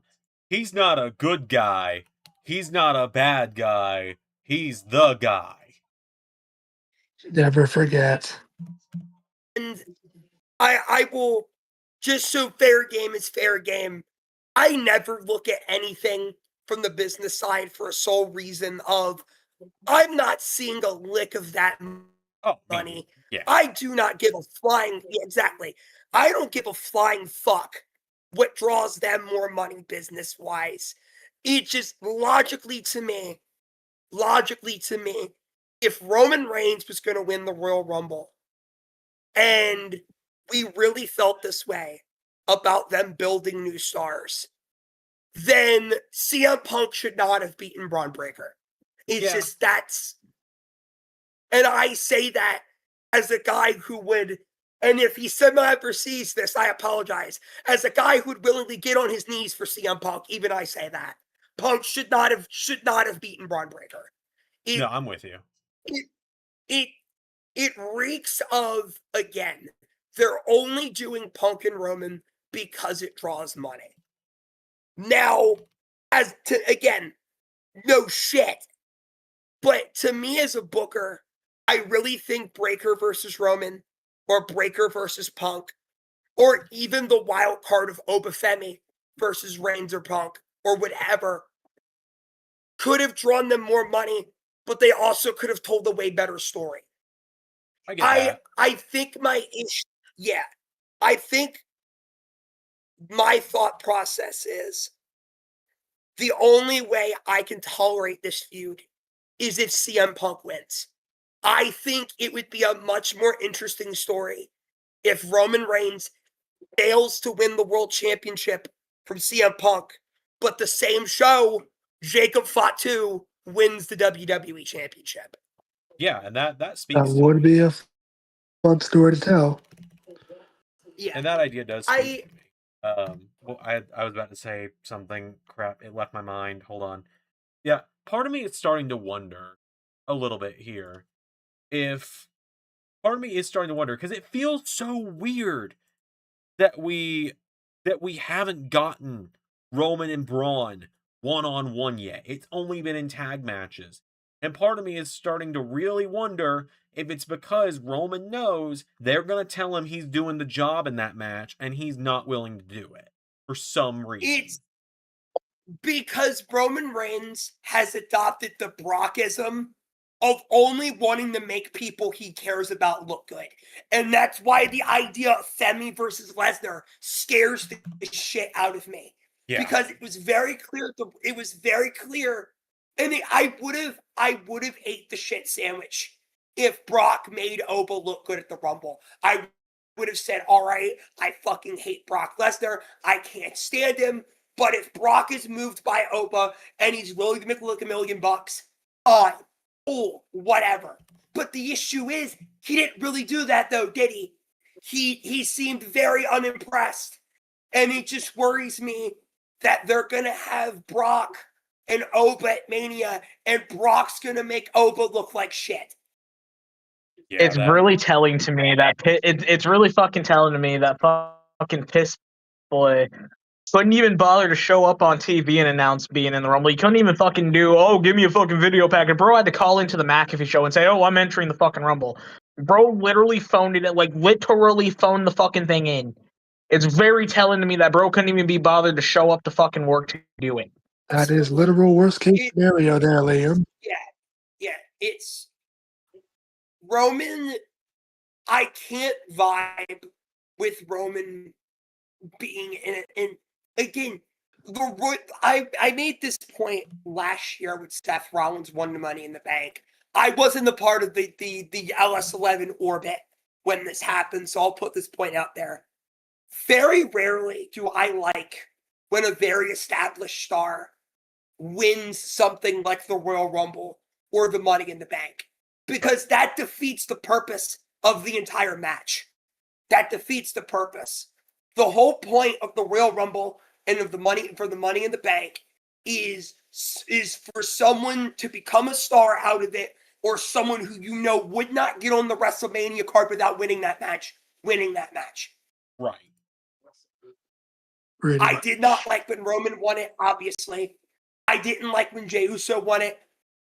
He's not a good guy. He's not a bad guy. He's the guy. Never forget. And I will, just so fair game is fair game, I never look at anything from the business side for a sole reason of I'm not seeing a lick of that money. Yeah. I do not give a flying, exactly. I don't give a flying fuck what draws them more money business wise. It just logically to me, if Roman Reigns was going to win the Royal Rumble and we really felt this way about them building new stars, then CM Punk should not have beaten Braun Breaker. It's just that's, and I say that as a guy who would, and if he somehow ever sees this, I apologize. As a guy who would willingly get on his knees for CM Punk, even I say that Punk should not have beaten Braun Breaker. No, I'm with you. It reeks of, again, they're only doing Punk and Roman because it draws money. Now, as to, again, no shit. But to me as a booker, I really think Breaker versus Roman, or Breaker versus Punk, or even the wild card of Obafemi versus Reigns or Punk, or whatever, could have drawn them more money, but they also could have told a way better story. I get that. I think my issue, I think my thought process is the only way I can tolerate this feud is if CM Punk wins. I think it would be a much more interesting story if Roman Reigns fails to win the world championship from CM Punk, but the same show, Jacob Fatu wins the WWE championship. Yeah, and that speaks. That would be a fun story to tell. Yeah, and that idea does speak to me. Well, I was about to say something. Crap, it left my mind. Hold on. Yeah, part of me is starting to wonder a little bit here. Part of me is starting to wonder because it feels so weird that we haven't gotten Roman and Braun one-on-one yet. It's only been in tag matches. And part of me is starting to really wonder if it's because Roman knows they're going to tell him he's doing the job in that match and he's not willing to do it for some reason. It's because Roman Reigns has adopted the Brockism of only wanting to make people he cares about look good. And that's why the idea of Femi versus Lesnar scares the shit out of me. Yeah. Because it was very clear. And I would have ate the shit sandwich if Brock made Oba look good at the Rumble. I would have said, all right, I fucking hate Brock Lesnar. I can't stand him. But if Brock is moved by Oba and he's willing to make look $1 million, fine. Oh, whatever. But the issue is, he didn't really do that though, did he? He seemed very unimpressed. And it just worries me that they're going to have Brock and Oba at Mania, and Brock's going to make Oba look like shit. Yeah, it's really telling to me that it's really fucking telling to me that fucking piss boy couldn't even bother to show up on TV and announce being in the Rumble. He couldn't even fucking do, oh, give me a fucking video packet. Bro had to call into the McAfee show and say, oh, I'm entering the fucking Rumble. Bro literally phoned it, like literally phoned the fucking thing in. It's very telling to me that bro couldn't even be bothered to show up to fucking work to do it. That is literal worst case scenario there, Liam. Yeah, it's Roman. I can't vibe with Roman being in it. And again, I made this point last year with Seth Rollins won the Money in the Bank. I wasn't a part of the LS11 orbit when this happened, so I'll put this point out there. very rarely do I like when a very established star wins something like the Royal Rumble or the Money in the Bank, because that defeats the purpose of the entire match. That defeats the purpose. The whole point of the Royal Rumble and of the Money in the Bank is for someone to become a star out of it, or someone who you know would not get on the WrestleMania card without winning that match. Right. I did not like when Roman won it, obviously. I didn't like when Jey Uso won it.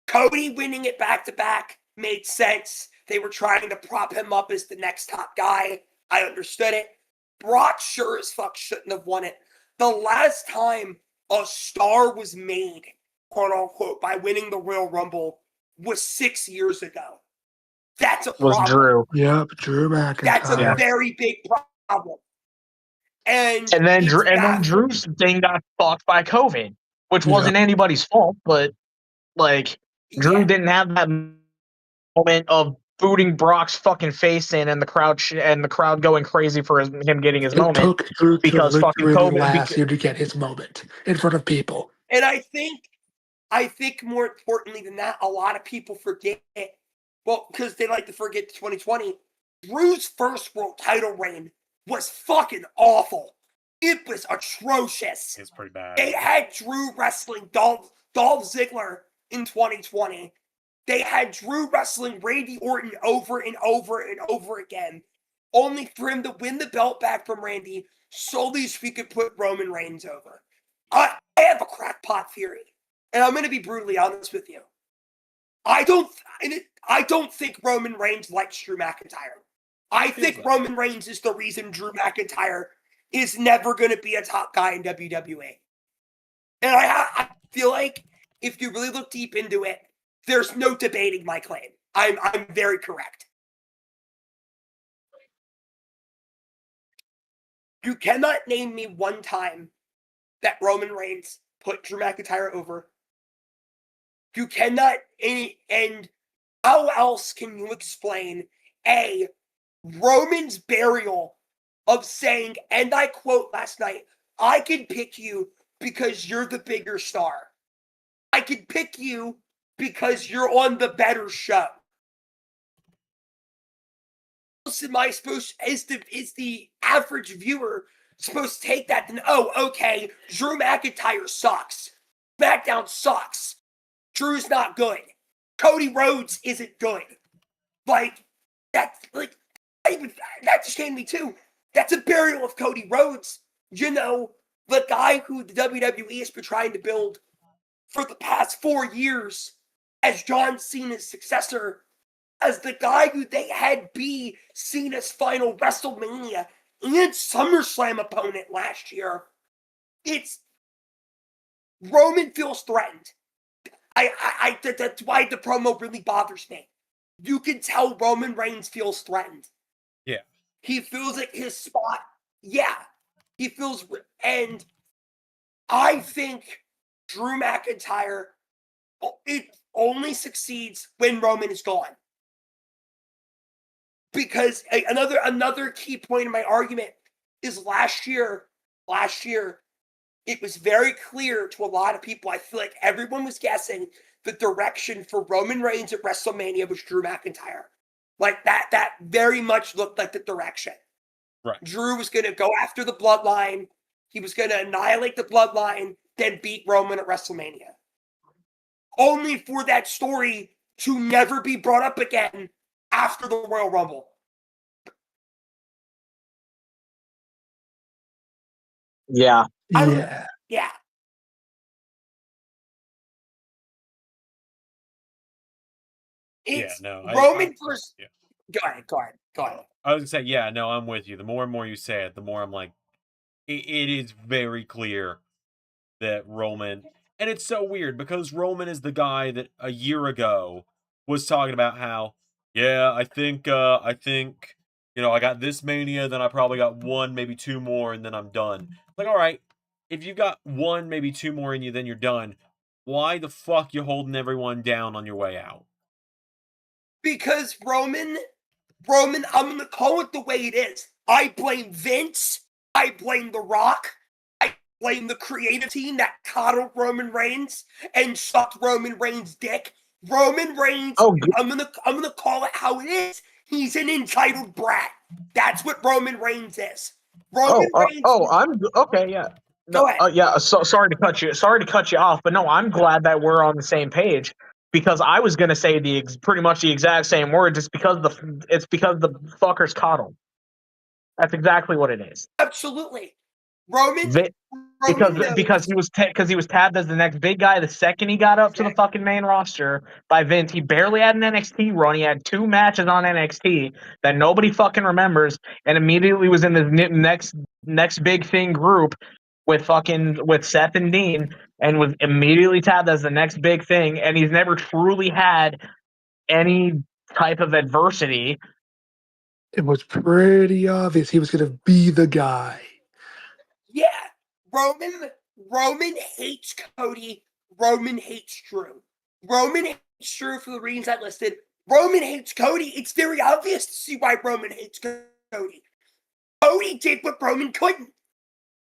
Cody winning it back-to-back made sense. They were trying to prop him up as the next top guy. I understood it. Brock sure as fuck shouldn't have won it. The last time a star was made, quote-unquote, by winning the Royal Rumble was 6 years ago. That's a problem. Was Drew. Yep, Drew McIntyre. That's a very big problem. And then Drew's thing got fucked by COVID, which wasn't anybody's fault, but like Drew didn't have that moment of booting Brock's fucking face in and the crowd going crazy for him getting his moment. Took Drew because fucking COVID last year to get his moment in front of people. And I think more importantly than that, a lot of people forget, well, because they like to forget 2020, Drew's first world title reign was fucking awful. It was atrocious. It's pretty bad. They had Drew wrestling Dolph Ziggler in 2020. They had Drew wrestling Randy Orton over and over and over again, only for him to win the belt back from Randy solely so he could put Roman Reigns over. I have a crackpot theory, and I'm going to be brutally honest with you. I don't think Roman Reigns likes Drew McIntyre. I think Roman Reigns is the reason Drew McIntyre is never going to be a top guy in WWE. And I feel like if you really look deep into it, there's no debating my claim. I'm very correct. You cannot name me one time that Roman Reigns put Drew McIntyre over. You cannot, and how else can you explain Roman's burial of saying, and I quote last night, I can pick you because you're the bigger star. I can pick you because you're on the better show. Am I supposed, is the average viewer supposed to take that and, oh, okay, Drew McIntyre sucks. SmackDown sucks. Drew's not good. Cody Rhodes isn't good. Like, that's like, that just came to me too. That's a burial of Cody Rhodes. You know, the guy who the WWE has been trying to build for the past 4 years as John Cena's successor, as the guy who they had be Cena's final WrestleMania and SummerSlam opponent last year. It's Roman feels threatened. That's why the promo really bothers me. You can tell Roman Reigns feels threatened. Yeah. He feels like his spot. Yeah. He feels, and I think Drew McIntyre, it only succeeds when Roman is gone. Because another key point in my argument is last year, it was very clear to a lot of people. I feel like everyone was guessing the direction for Roman Reigns at WrestleMania was Drew McIntyre. Like that very much looked like the direction. Right. Drew was going to go after the bloodline. He was going to annihilate the bloodline, then beat Roman at WrestleMania. Only for that story to never be brought up again after the Royal Rumble. Yeah. Yeah. It's Roman first. Yeah. Go ahead. I was gonna say, yeah, no, I'm with you. The more and more you say it, the more I'm like, it is very clear that Roman, and it's so weird because Roman is the guy that a year ago was talking about how, yeah, I think, you know, I got this Mania, then I probably got one, maybe two more, and then I'm done. Like, all right, if you got one, maybe two more in you, then you're done. Why the fuck you holding everyone down on your way out? Because Roman, I'm going to call it the way it is. I blame Vince I blame The Rock. I blame the creative team that coddled Roman Reigns and sucked Roman Reigns' dick. Roman Reigns, I'm gonna call it how it is. He's an entitled brat. That's what Roman Reigns is. Roman Reigns. I'm okay. Yeah. Go ahead. So sorry to cut you. Sorry to cut you off, but no, I'm glad that we're on the same page because I was gonna say pretty much the exact same word. Just because it's because the fucker's coddled. That's exactly what it is. Absolutely, Roman. Because he was tabbed as the next big guy the second he got up to the fucking main roster by Vince. He barely had an NXT run. He had 2 matches on NXT that nobody fucking remembers, and immediately was in the next big thing group with Seth and Dean, and was immediately tabbed as the next big thing. And he's never truly had any type of adversity. It was pretty obvious he was going to be the guy. Yeah, Roman hates Cody. Roman hates Drew. Roman hates Drew for the reasons I listed. Roman hates Cody. It's very obvious to see why Roman hates Cody. Cody did what Roman couldn't.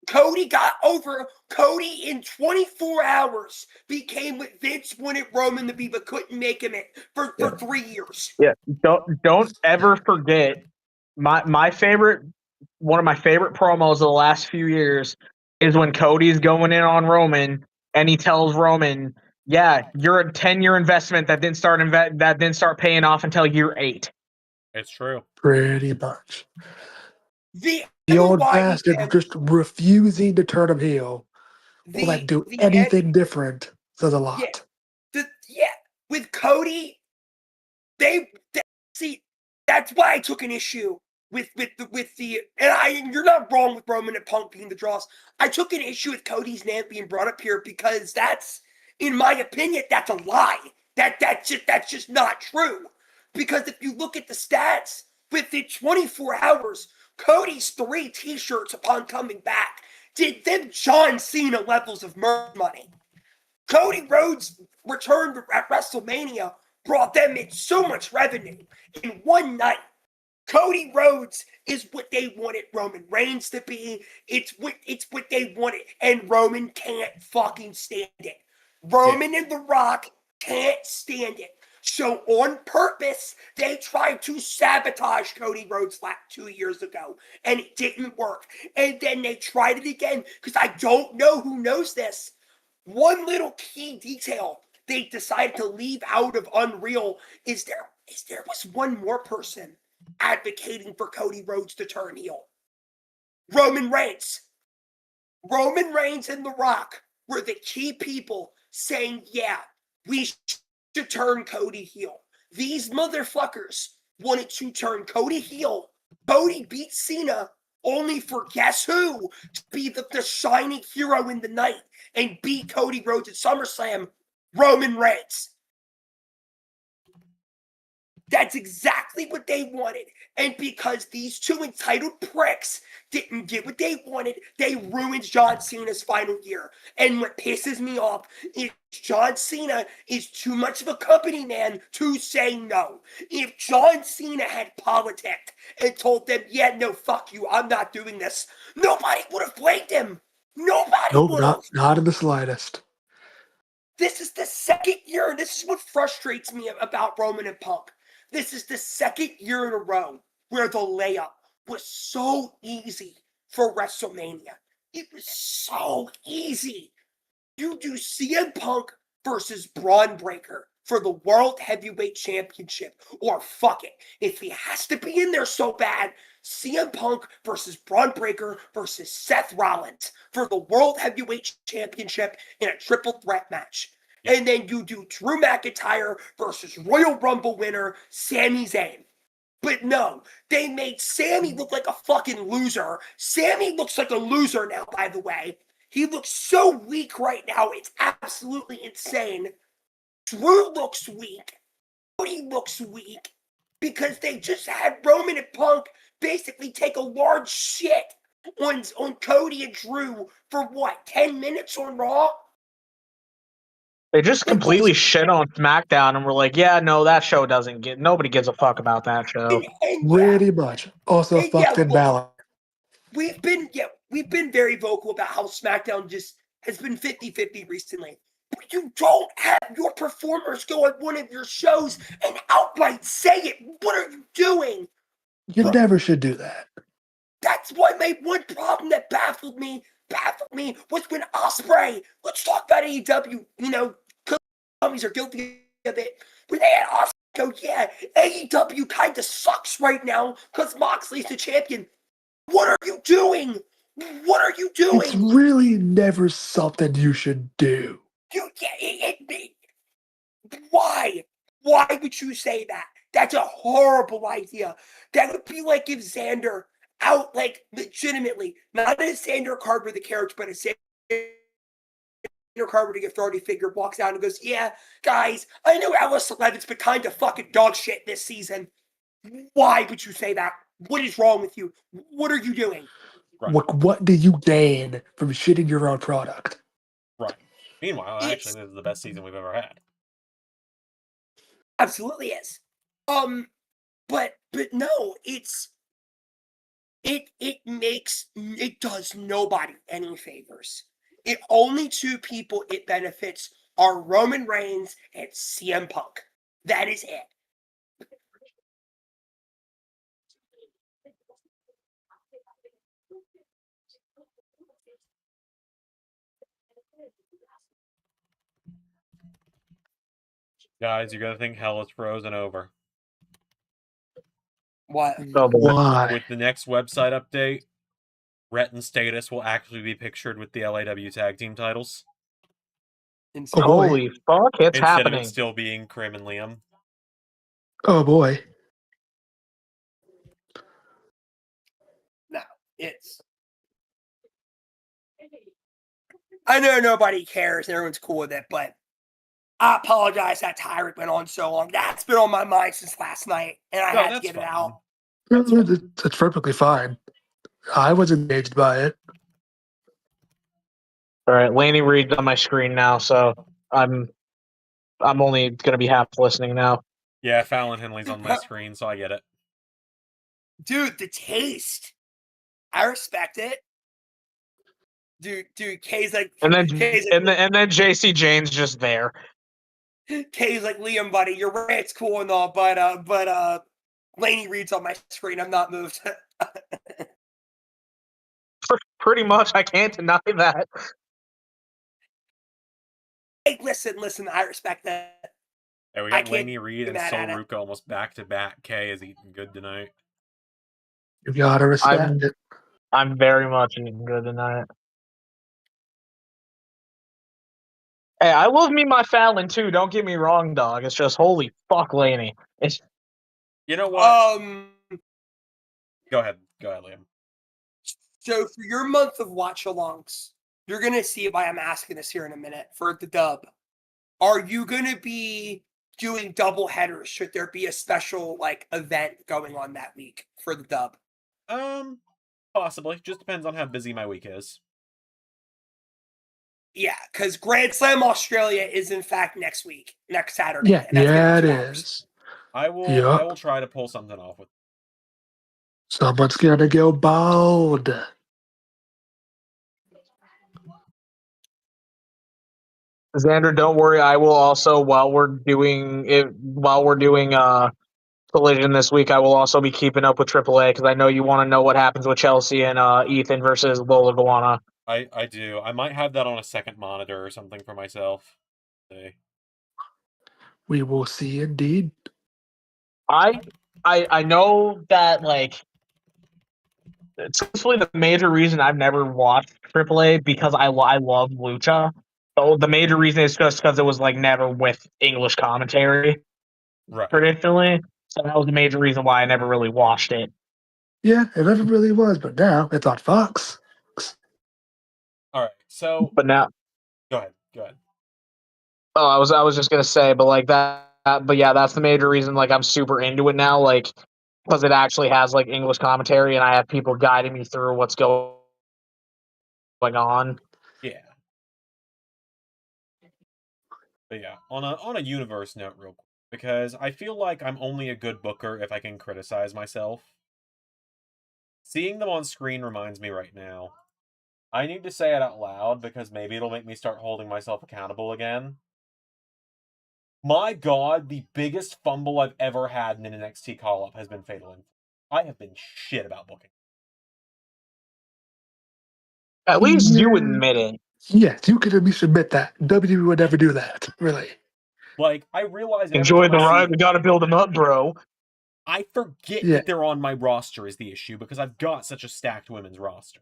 Cody got over. Cody in 24 hours became what Vince wanted Roman to be, but couldn't make him it for 3 years. Yeah, don't ever forget one of my favorite promos of the last few years is when Cody's going in on Roman and he tells Roman, "Yeah, you're a 10-year investment that didn't start paying off until year 8." It's true. Pretty much. The old bastard just refusing to turn him heel. Will that do anything different? Says a lot. With Cody, they see. That's why I took an issue with the and you're not wrong with Roman and Punk being the draws. I took an issue with Cody's name being brought up here because that's, in my opinion, that's a lie. That's just not true. Because if you look at the stats, within 24 hours, Cody's 3 T-shirts upon coming back did them John Cena levels of money. Cody Rhodes' return at WrestleMania brought them in so much revenue in one night. Cody Rhodes is what they wanted Roman Reigns to be. It's what they wanted, and Roman can't fucking stand it. Roman and The Rock can't stand it. So on purpose, they tried to sabotage Cody Rhodes 2 years ago, and it didn't work. And then they tried it again, because I don't know who knows this. One little key detail they decided to leave out of Unreal is there was one more person advocating for Cody Rhodes to turn heel. Roman Reigns. Roman Reigns and The Rock were the key people saying, yeah, we should turn Cody heel. These motherfuckers wanted to turn Cody heel. Cody beat Cena only for guess who to be the shining hero in the night and beat Cody Rhodes at SummerSlam, Roman Reigns. That's exactly what they wanted. And because these 2 entitled pricks didn't get what they wanted, they ruined John Cena's final year. And what pisses me off is John Cena is too much of a company man to say no. If John Cena had politicked and told them, yeah, no, fuck you, I'm not doing this, nobody would have blamed him. Nobody would have. Not in the slightest. This is the second year, and this is what frustrates me about Roman and Punk. This is the second year in a row where the layup was so easy for WrestleMania. It was so easy. You do CM Punk versus Braun Breaker for the World Heavyweight Championship, or fuck it, if he has to be in there so bad, CM Punk versus Braun Breaker versus Seth Rollins for the World Heavyweight Championship in a triple threat match. And then you do Drew McIntyre versus Royal Rumble winner Sami Zayn. But no, they made Sami look like a fucking loser. Sami looks like a loser now, by the way. He looks so weak right now. It's absolutely insane. Drew looks weak. Cody looks weak. Because they just had Roman and Punk basically take a large shit on Cody and Drew for what, 10 minutes on Raw? They just completely shit on SmackDown and were like, yeah, no, that show nobody gives a fuck about that show. Pretty much. Also, fuck Finn Balor. we've been very vocal about how SmackDown just has been 50-50 recently. But you don't have your performers go on one of your shows and outright say it. What are you doing? You never should do that. That's what made one problem that baffled me was when Ospreay, let's talk about AEW, companies are guilty of it. When they had Ospreay go, yeah, AEW kind of sucks right now because Moxley's the champion. What are you doing? What are you doing? It's really never something you should do. Why? Why would you say that? That's a horrible idea. That would be like if Zander out, like, legitimately, not a Zander Carter the character, but a Zander Carter to authority figure walks out and goes, yeah, guys, I know LS11's been kind of fucking dog shit this season. Why would you say that? What is wrong with you? What are you doing? Right. What do you gain from shitting your own product? Right. Meanwhile, actually, this is the best season we've ever had. Absolutely is. But no, it does nobody any favors. Only two people it benefits are Roman Reigns and CM Punk. That is it. Guys, you gotta think hell is frozen over. What? Why? With the next website update, Rhett and Status will actually be pictured with the LAW tag team titles. Oh, boy. Holy fuck, it's Instead happening. of it still being Krim and Liam. Oh boy. No, I know nobody cares and everyone's cool with it, but I apologize that Tyrant went on so long. That's been on my mind since last night, and I had to get it out. That's perfectly fine. I was engaged by it. All right, Laney Reed's on my screen now, so I'm only gonna be half listening now. Yeah, Fallon Henley's on my screen, so I get it. Dude, the taste. I respect it. Dude, Kay's like, and then JC Jane's just there. Kay's like, Liam, buddy, you're right, it's cool and all, but Laney Reed's on my screen. I'm not moved. Pretty much, I can't deny that. Hey, listen, I respect that. Yeah, we got Laney Reed and Sol Ruka almost back to back. Kay is eating good tonight. You gotta respect it. I'm very much eating good tonight. Hey, I love me my Fallon too. Don't get me wrong, dog. It's just holy fuck, Laney. You know what? Go ahead, Liam. So for your month of watch-alongs, you're gonna see why I'm asking this here in a minute for the dub. Are you gonna be doing double headers? Should there be a special event going on that week for the dub? Possibly. Just depends on how busy my week is. Yeah, because Grand Slam Australia is in fact next Saturday. Yeah, it is. I will try to pull something off with. Someone's gonna go bald. Zander, don't worry. I will also, while we're doing Collision this week, I will also be keeping up with AAA because I know you want to know what happens with Chelsea and Ethan versus Lola Gawana. I do. I might have that on a second monitor or something for myself. We will see, indeed. I know that truthfully the major reason I've never watched AAA because I love Lucha. So the major reason is just because it was never with English commentary, right? Traditionally, so that was the major reason why I never really watched it. Yeah, it never really was, but now it's on Fox. All right, so but now, go ahead. Oh, I was just gonna say, but but yeah, that's the major reason. I'm super into it now, because it actually has English commentary, and I have people guiding me through what's going on. Yeah. But yeah, on a universe note, real quick, because I feel like I'm only a good booker if I can criticize myself. Seeing them on screen reminds me right now. I need to say it out loud because maybe it'll make me start holding myself accountable again. My God, the biggest fumble I've ever had in an NXT call-up has been Fatal. I have been shit about booking. At least you admit it. Yes, you can at least admit that. WWE would never do that, really. Like, I realize that Enjoy every the time ride. We got to build them up, bro. I forget Yeah. that they're on my roster is the issue because I've got such a stacked women's roster.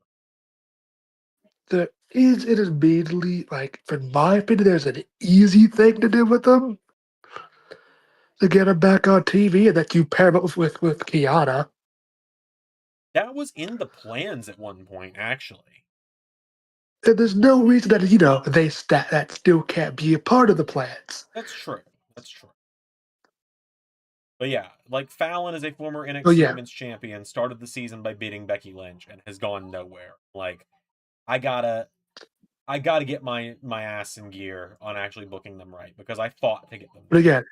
There is it immediately, like, in my opinion, there's an easy thing to do with them to get them back on TV and that you pair them up with Kiana. That was in the plans at one point, actually. And there's no reason that, that still can't be a part of the plans. That's true. That's true. But yeah, like Fallon is a former NXT Oh, yeah. Women's Champion, started the season by beating Becky Lynch and has gone nowhere. Like, I gotta get my ass in gear on actually booking them right because I fought to get them. But again,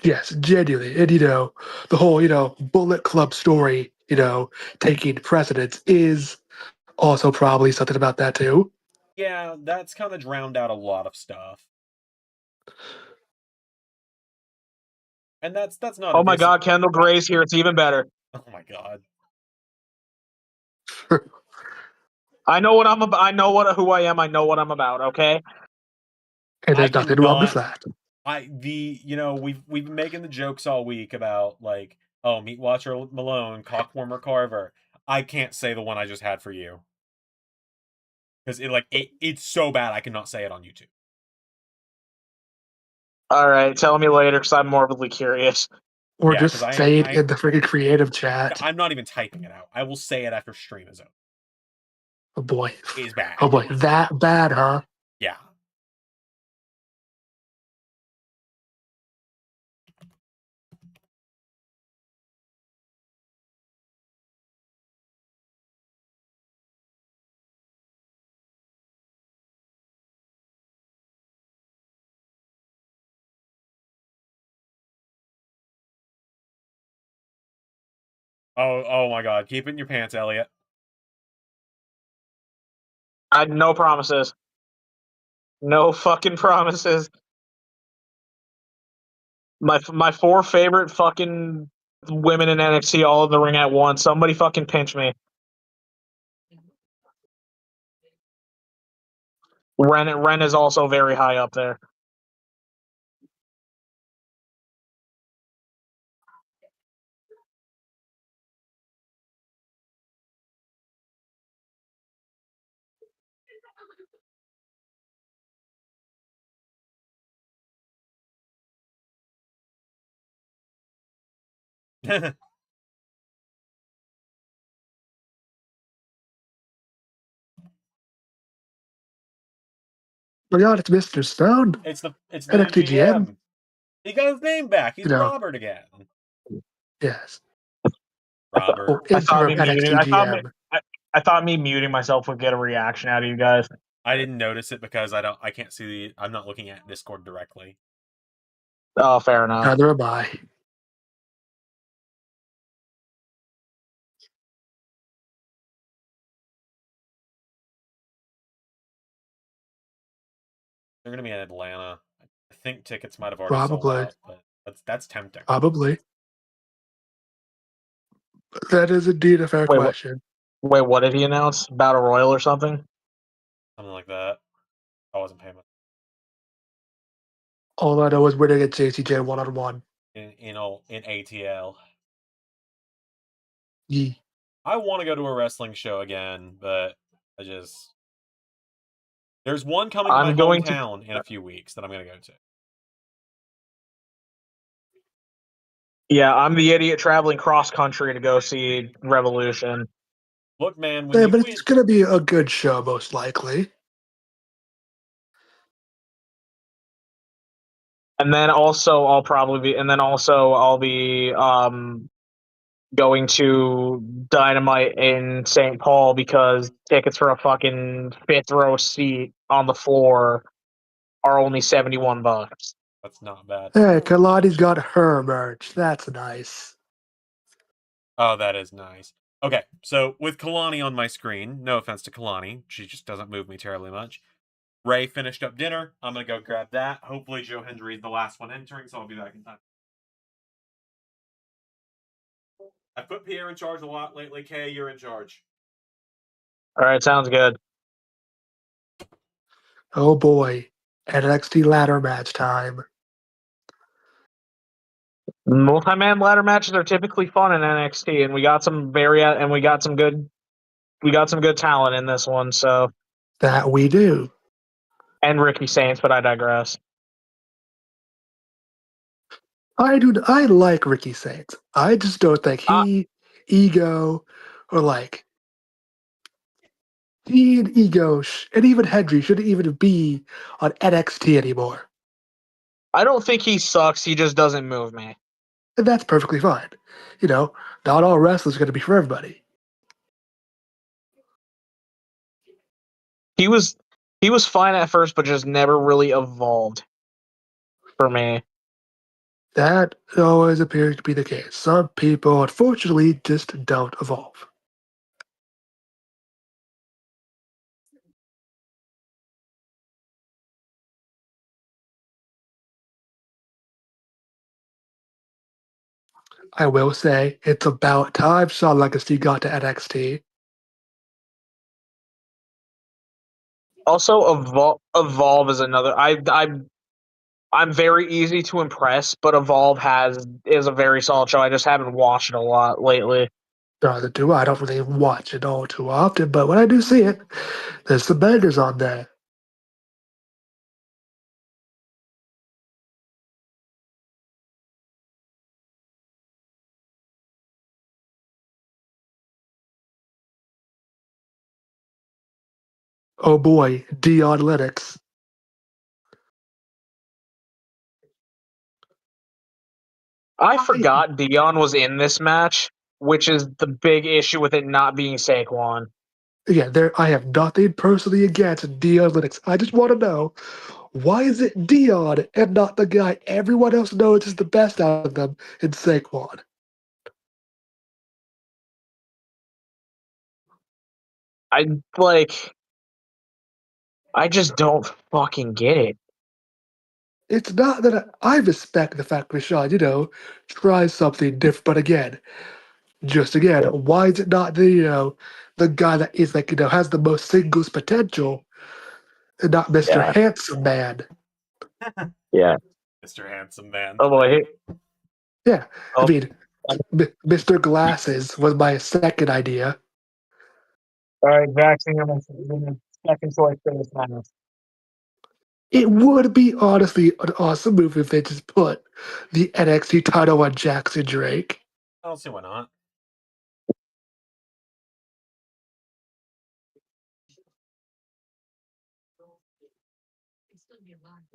yes, genuinely. And, the whole, Bullet Club story, taking precedence is also probably something about that too. Yeah, that's kind of drowned out a lot of stuff. And that's not. Oh my God, Kendall Gray's here. It's even better. Oh my God. I know what I'm about. I know who I am. I know what I'm about. Okay. And there's nothing wrong with that. We've been making the jokes all week about like, oh, Meat Watcher Malone, Cockwarmer Carver. I can't say the one I just had for you because it's so bad I cannot say it on YouTube. All right, tell me later because I'm morbidly curious. Or just say it in the freaking creative chat. I'm not even typing it out. I will say it after stream is over. Oh boy. It's bad. Oh boy, that bad, huh? Yeah. Oh my God. Keep it in your pants, Elliot. No promises. No fucking promises. My 4 favorite fucking women in NXT all in the ring at once. Somebody fucking pinch me. Ren is also very high up there. But yeah, it's Mr. Stone. It's the NXT GM. He got his name back. He's Robert again. Yes. Robert. I thought me muting myself would get a reaction out of you guys. I didn't notice it because I can't see I'm not looking at Discord directly. Oh, fair enough. Neither am I. They're gonna be in Atlanta. I think tickets might have already sold out, but that's tempting. Probably. That is indeed a fair question. Wait, what did he announce? Battle Royal or something? Something like that. I wasn't paying. All I know is we're gonna get JCJ 1-on-1. In ATL. Yeah. I want to go to a wrestling show again, but there's one coming to my hometown in a few weeks that I'm going to go to. Yeah, I'm the idiot traveling cross country to go see Revolution. Look, man, but it's going to be a good show, most likely. And then also I'll be going to Dynamite in St. Paul because tickets for a fucking 5th row seat on the floor are only $71. That's not bad. Hey, Kalani's got her merch. That's nice. Oh, that is nice. Okay, so with Kalani on my screen, no offense to Kalani, she just doesn't move me terribly much. Ray finished up dinner. I'm gonna go grab that. Hopefully Joe Hendry is the last one entering, so I'll be back in time. I put Pierre in charge a lot lately. Kay, you're in charge. All right, sounds good. Oh boy, NXT ladder match time. Multi-man ladder matches are typically fun in NXT, and we got some good talent in this one. So, That we do. and Ricky Saints, but I digress. I like Ricky Saints. I just don't think Ego, or like he and Ego, and even Hendry shouldn't even be on NXT anymore. I don't think he sucks. He just doesn't move me. And that's perfectly fine. You know, not all wrestling's going to be for everybody. He was fine at first, but just never really evolved for me. That always appears to be the case. Some people, unfortunately, just don't evolve. I will say, it's about time Shawn Legacy got to NXT. Also, Evolve is another. I'm very easy to impress, but Evolve is a very solid show. I just haven't watched it a lot lately. Neither do I. I don't really watch it all too often, but when I do see it, there's some bangers on there. Oh boy, Dion Lennox. I forgot Dion was in this match, which is the big issue with it not being Saquon. Again, I have nothing personally against Dion Lennox. I just want to know, why is it Dion and not the guy everyone else knows is the best out of them in Saquon? I like. I just don't fucking get it. It's not that I respect the fact Rashawn, tries something different, but again, why is it not the guy that is has the most singles potential and not Mr. Yeah, Handsome Man? yeah. Mr. Handsome Man. Oh boy. Yeah, I Oh, mean, Mr. Glasses was my second idea. all right, Jackson, you're my second choice for this match. It would be honestly an awesome move if they just put the NXT title on Jackson Drake. I don't see why not.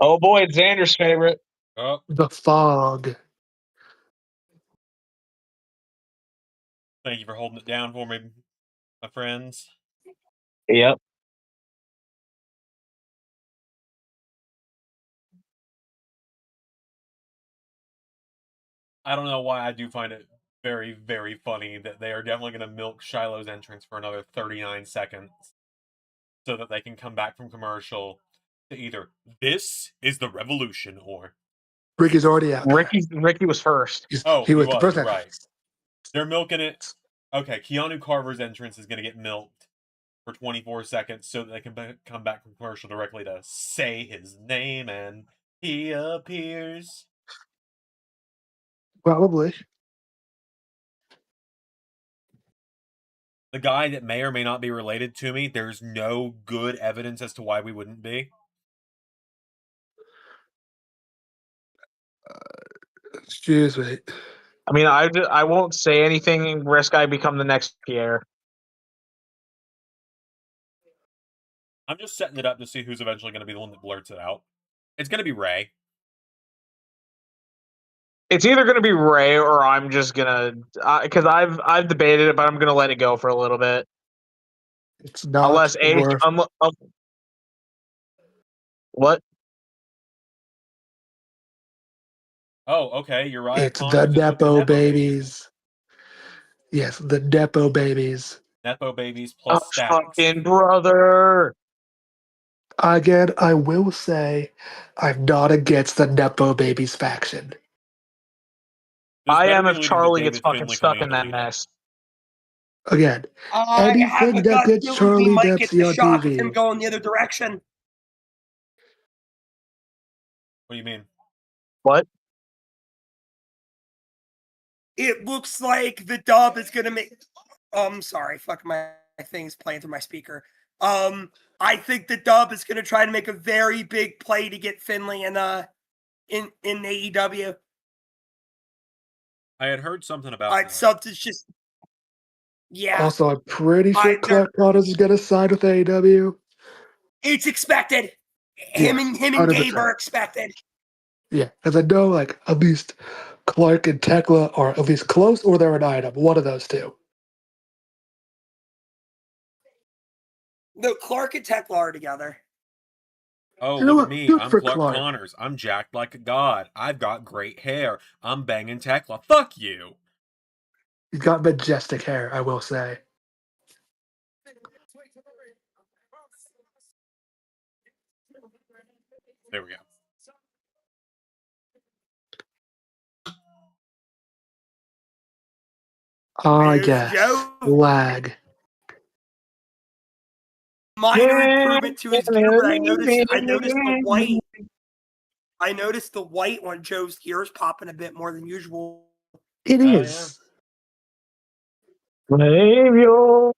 Oh boy, it's Zander's favorite. Oh, The Fog. thank you for holding it down for me, my friends. Yep. I don't know why I do find it very, very funny that they are definitely going to milk Shiloh's entrance for another 39 seconds so that they can come back from commercial to either "This is the revolution" or Ricky's already out there. Ricky was first. He was the first you're right. entrance. They're milking it. Okay, Keanu Carver's entrance is going to get milked for 24 seconds so that they can come back from commercial directly to say his name and he appears. Probably. The guy that may or may not be related to me, there's no good evidence as to why we wouldn't be. Excuse me. I mean, I won't say anything and risk I become the next Pierre. I'm just setting it up to see who's eventually going to be the one that blurts it out. It's going to be Ray. It's either going to be Ray or I'm just gonna because I've debated it, but I'm gonna let it go for a little bit. It's not Unless worth. What? Oh, okay, you're right. It's the Connors is with the Nepo Nepo babies. Yes, the Nepo babies. Nepo babies plus stacks. Fucking brother. Again, I will say I'm not against the Nepo babies faction. This I better am be if leading to Charlie gets David fucking Finley stuck coming in into that leading. mess. Again, I have anything a that gut gets feeling Charlie we might get Dempsey the on shock of him TV. going the other direction. What do you mean? What? It looks like the dub is going to make... sorry, fuck, my thing's playing through my speaker. I think the dub is going to try to make a very big play to get Finley in AEW. I had heard something about that. Something's just... Yeah. Also, I'm pretty sure Clark Connors is going to sign with AEW. It's expected. Him and 100%. Gabe are expected. Yeah, because I know, like, at least Clark and Tekla are at least close, or they're an item. One of those two. No, Clark and Tekla are together. Oh, You know look what? at me. Good I'm for Clark Clark. Connors. I'm jacked like a god. I've got great hair. I'm banging Tekla. Fuck you. He's got majestic hair, I will say. There we go. I There's guess. Joe. Lag. Minor improvement to his gear, but I noticed the white. I noticed the white on Joe's gear is popping a bit more than usual. It is. Blame your...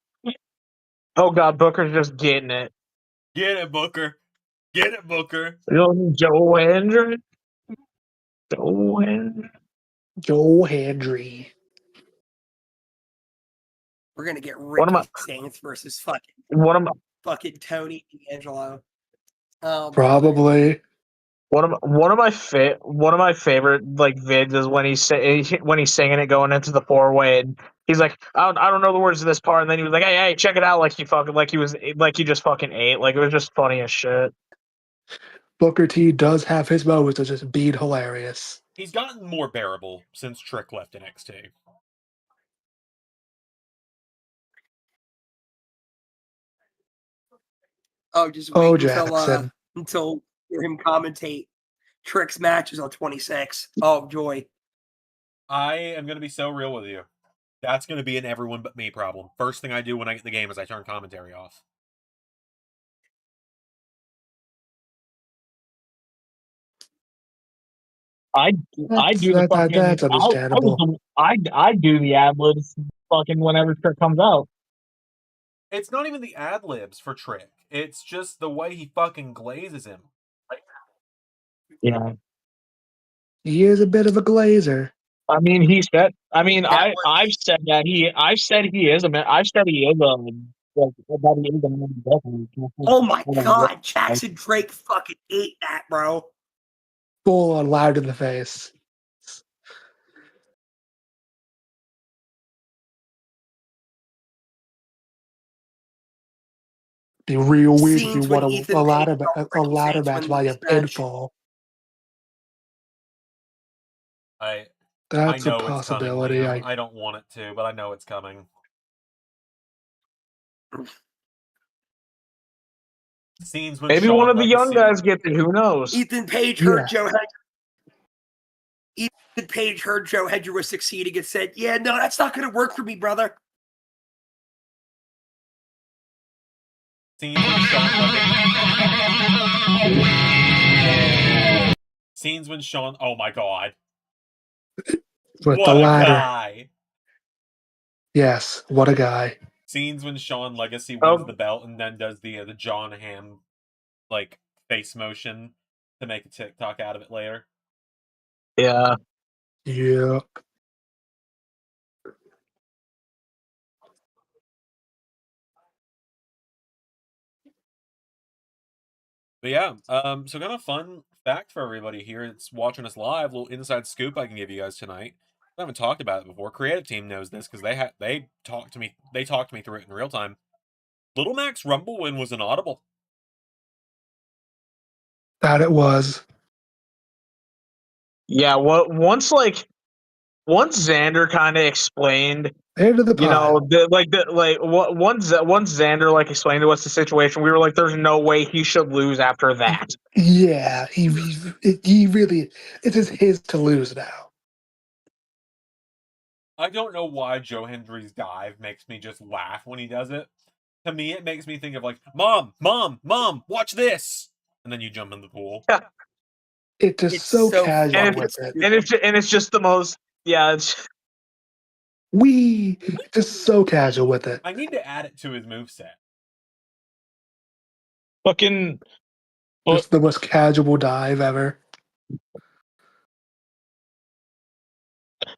Oh god, Booker's just getting it. Get it, Booker. Get it, Booker. Joe Hendry. Joe Hendry. Joe Hendry. We're gonna get What am Ricky Saints versus fucking Tony D'Angelo. Probably. One of my favorite like vids is when he's singing it going into the 4-way and he's like, I don't know the words of this part, and then he was like, hey, check it out, like he just fucking ate. Like, it was just funny as shit. Booker T does have his moments of just being hilarious. He's gotten more bearable since Trick left NXT. Oh, just wait Jackson. until hear him commentate Trick's matches on 26. Oh, joy. I am going to be so real with you. That's going to be an everyone but me problem. First thing I do when I get the game is I turn commentary off. I do the fucking. That's understandable. I do the ad libs fucking whenever Trick comes out. It's not even the ad libs for Trick. It's just the way he fucking glazes him. Yeah. He is a bit of a glazer. I mean, he said. I mean, I've said that he. I've said he is a man. I've said he is a. That he is a man. Oh my god, Jackson Drake fucking ate that, bro. Full on loud in the face. Be real weird if you want a ladder match by a pinfall. That's a possibility. It's coming, I don't want it to, but I know it's coming. Scenes when maybe Sean one of the young Legacy... guys gets it. Who knows? Ethan Page heard Joe Hendry was succeeding and said, "Yeah, no, that's not going to work for me, brother." Scenes when Sean... Scenes when Sean... Oh my god. With what the ladder. Guy. Yes, what a guy. Scenes when Sean Legacy wins the belt and then does the John Hamm like face motion to make a TikTok out of it later. Yeah. Yeah. But yeah, so kind of fun fact for everybody here that's watching us live, a little inside scoop I can give you guys tonight. I haven't talked about it before. Creative team knows this because they talked to me through it in real time. Little Mac's Rumble win was an audible. That it was. Yeah, once like once Zander kind of explained, End of the you know, pile. once Zander like explained to us the situation, we were like, "There's no way he should lose after that." Yeah, he really, it is his to lose now. I don't know why Joe Hendry's dive makes me just laugh when he does it. To me, it makes me think of like, Mom, watch this, and then you jump in the pool. It's just It's so so casual fucking with it. stupid. And it's just the most, yeah. It's Just so casual with it. I need to add it to his moveset. fucking. Just the most casual dive ever.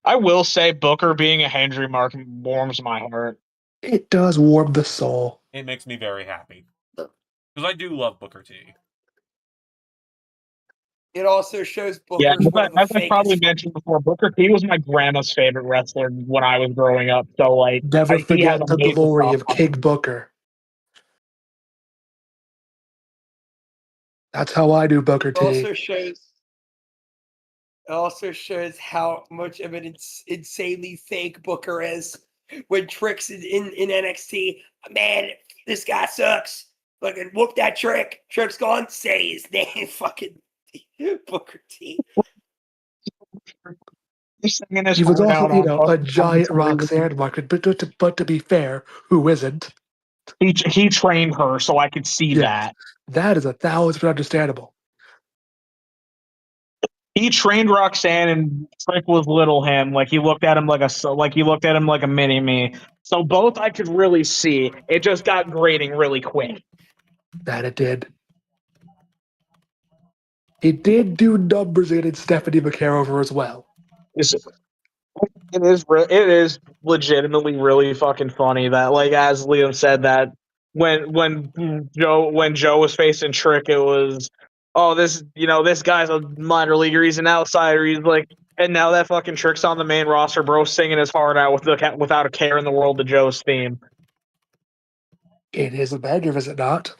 I will say, Booker being a Hendry mark warms my heart. It does warm the soul. It makes me very happy because I do love Booker T. It also shows Yeah, Booker's one of the as I probably fakest. mentioned before, Booker T was my grandma's favorite wrestler when I was growing up. So like, Never he has forget the amazing glory stuff. of King Booker. That's how I do Booker It T. also shows how much of an insanely fake Booker is. When Trick's in NXT, man, this guy sucks. Fucking whoop that Trick. Trick's gone. Say his name. Fucking Booker T. He was also, a giant Roxanne market, but to be fair, who isn't? He trained her, so I could see Yes, that. that is 1,000% understandable. He trained Roxanne, and Trick was little him. Like he looked at him like a mini me. So both I could really see. It just got grating really quick. That it did. It did do numbers against Stephanie McCarover as well. It is legitimately really fucking funny that, like, as Liam said, that when Joe was facing Trick, it was, oh, this guy's a minor leaguer, he's an outsider, he's like, and now that fucking Trick's on the main roster, bro, singing his heart out without a care in the world to Joe's theme. It is a banger, is it not?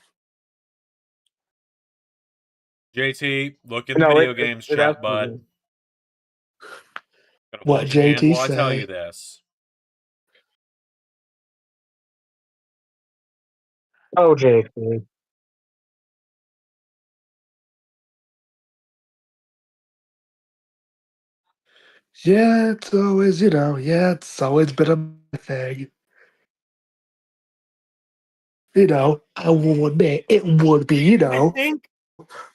JT, look in the video games chat, bud. Gonna What hold your hand JT while I tell say? you this. Oh, JT. Yeah, it's always, it's always been a thing. I will admit it would be, I think.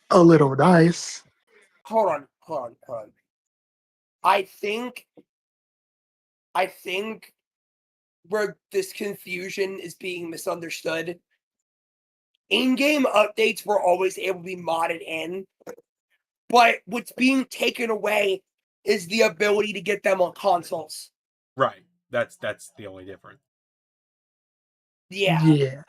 a little nice. Hold on. I think where this confusion is being misunderstood. In-game updates were always able to be modded in, but what's being taken away is the ability to get them on consoles. Right. That's the only difference. Yeah. Yeah.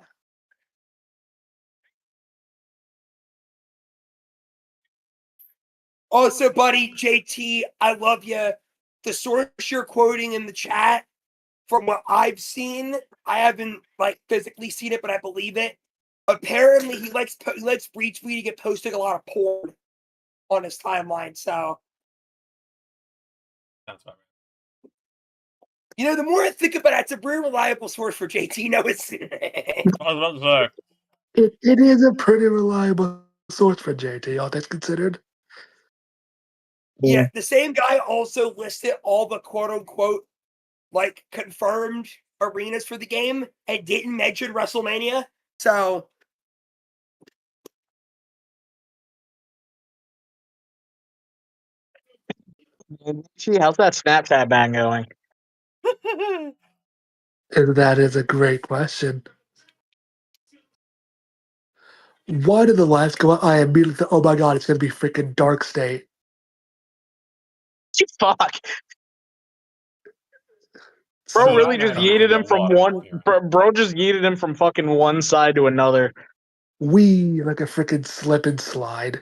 Also, buddy, JT, I love you. The source you're quoting in the chat, from what I've seen, I haven't physically seen it, but I believe it. Apparently, he likes retweeting and posting a lot of porn on his timeline. So, Sounds about right. the more I think about it, it's a very reliable source for JT. No, it's. I was about to say. It is a pretty reliable source for JT, all things considered. Yeah, the same guy also listed all the quote unquote confirmed arenas for the game and didn't mention WrestleMania. So Gee, how's that Snapchat bang going? And that is a great question. Why did the lights go out? I immediately thought, oh my god, it's going to be freaking Dark State. Fuck. Bro So really that just night I'm gonna yeeted him get from water one. here. Bro just yeeted him from fucking one side to another. Like a freaking slip and slide.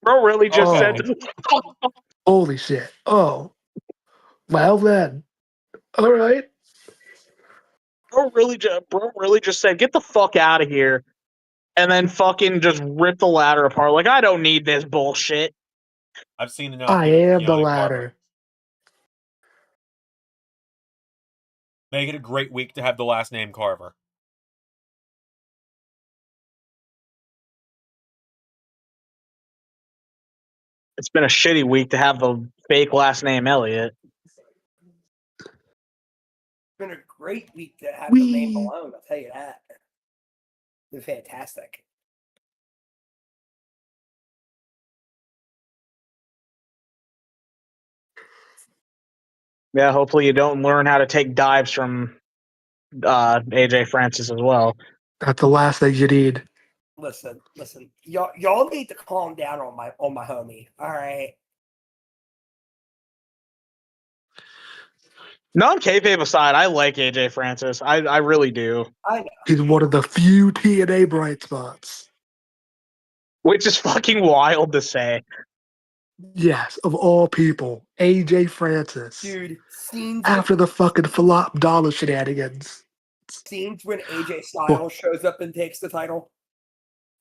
Bro really just Oh. said, Holy shit. Oh. Well then. All right. bro really just said, get the fuck out of here. And then fucking just ripped the ladder apart. Like, I don't need this bullshit. I've seen enough. I Give it to am the Keanu latter. Carver. Make it a great week to have the last name Carver. It's been a shitty week to have the fake last name Elliott. It's been a great week to have the name Malone, I'll tell you that. It's been fantastic. Yeah, hopefully you don't learn how to take dives from AJ Francis as well. That's the last thing you need. Listen. Y'all need to calm down on my homie. All right. Non-kayfabe aside, I like AJ Francis. I really do. I know. He's one of the few TNA bright spots. Which is fucking wild to say. Yes, of all people, AJ Francis. Dude, scenes After the fucking flop dollar shenanigans. when AJ Styles shows up and takes the title.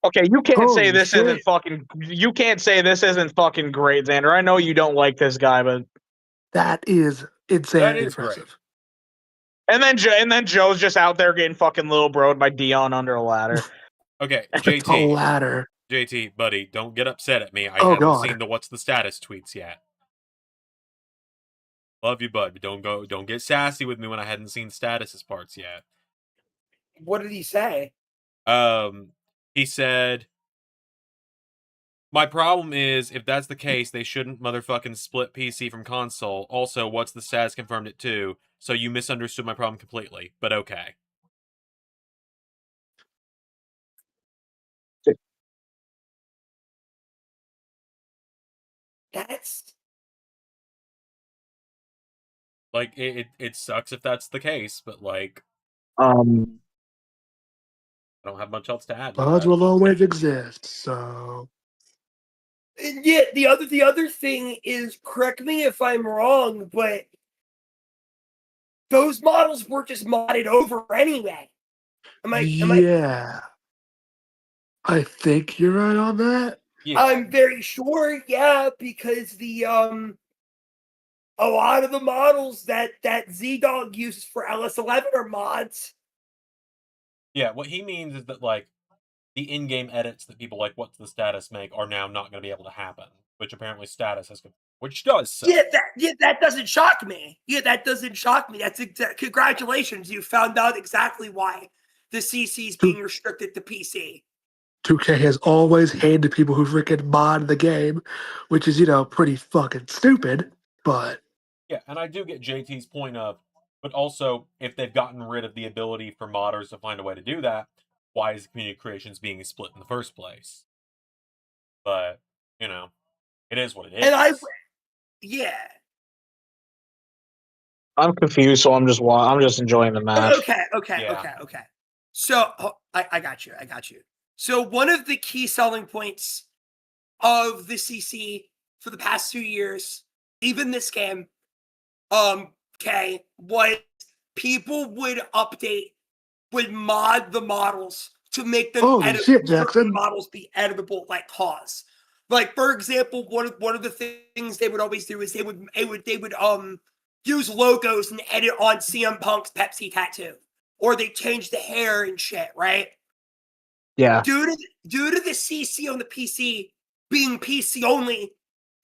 Okay, you can't say Holy this shit. isn't fucking. You can't say this isn't fucking great, Xander. I know you don't like this guy, but That is insanely That is great. impressive. and then Joe's just out there getting fucking little broed by Dion under a ladder. Okay, A JT. ladder. JT, buddy, don't get upset at me. I Oh, haven't God. seen the what's the status tweets yet. Love you, bud. But don't get sassy with me when I hadn't seen statuses parts yet. What did he say? He said, my problem is, if that's the case, they shouldn't motherfucking split PC from console. Also, what's the status confirmed it too, so you misunderstood my problem completely, but okay. That's Like, it sucks if that's the case, but like, Um, I don't have much else to add to Buds that. will always exist, so. and yet the other thing is, correct me if I'm wrong, but those models were just modded over anyway. Yeah. I think you're right on that. Yeah. I'm very sure, yeah, because the a lot of the models that Z-Dog uses for LS11 are mods. Yeah, what he means is that, like, the in-game edits that people like What's the Status make are now not going to be able to happen, which apparently Status has, which does suck. Yeah, that doesn't shock me. Yeah, that doesn't shock me. That's congratulations, you found out exactly why the CC is being restricted to PC. 2K has always hated people who freaking mod the game, which is, pretty fucking stupid, but. Yeah, and I do get JT's point of, but also, if they've gotten rid of the ability for modders to find a way to do that, why is the community creations being split in the first place? But, it is what it is. And yeah. I'm confused, so I'm just enjoying the match. Okay. So I got you. So one of the key selling points of the CC for the past 2 years, even this game, was people would mod the models to make them Holy shit, Jackson. models be editable like cause. Like, for example, one of the things they would always do is they would use logos and edit on CM Punk's Pepsi tattoo, or they change the hair and shit, right? Yeah. Due to the CC on the PC being PC only,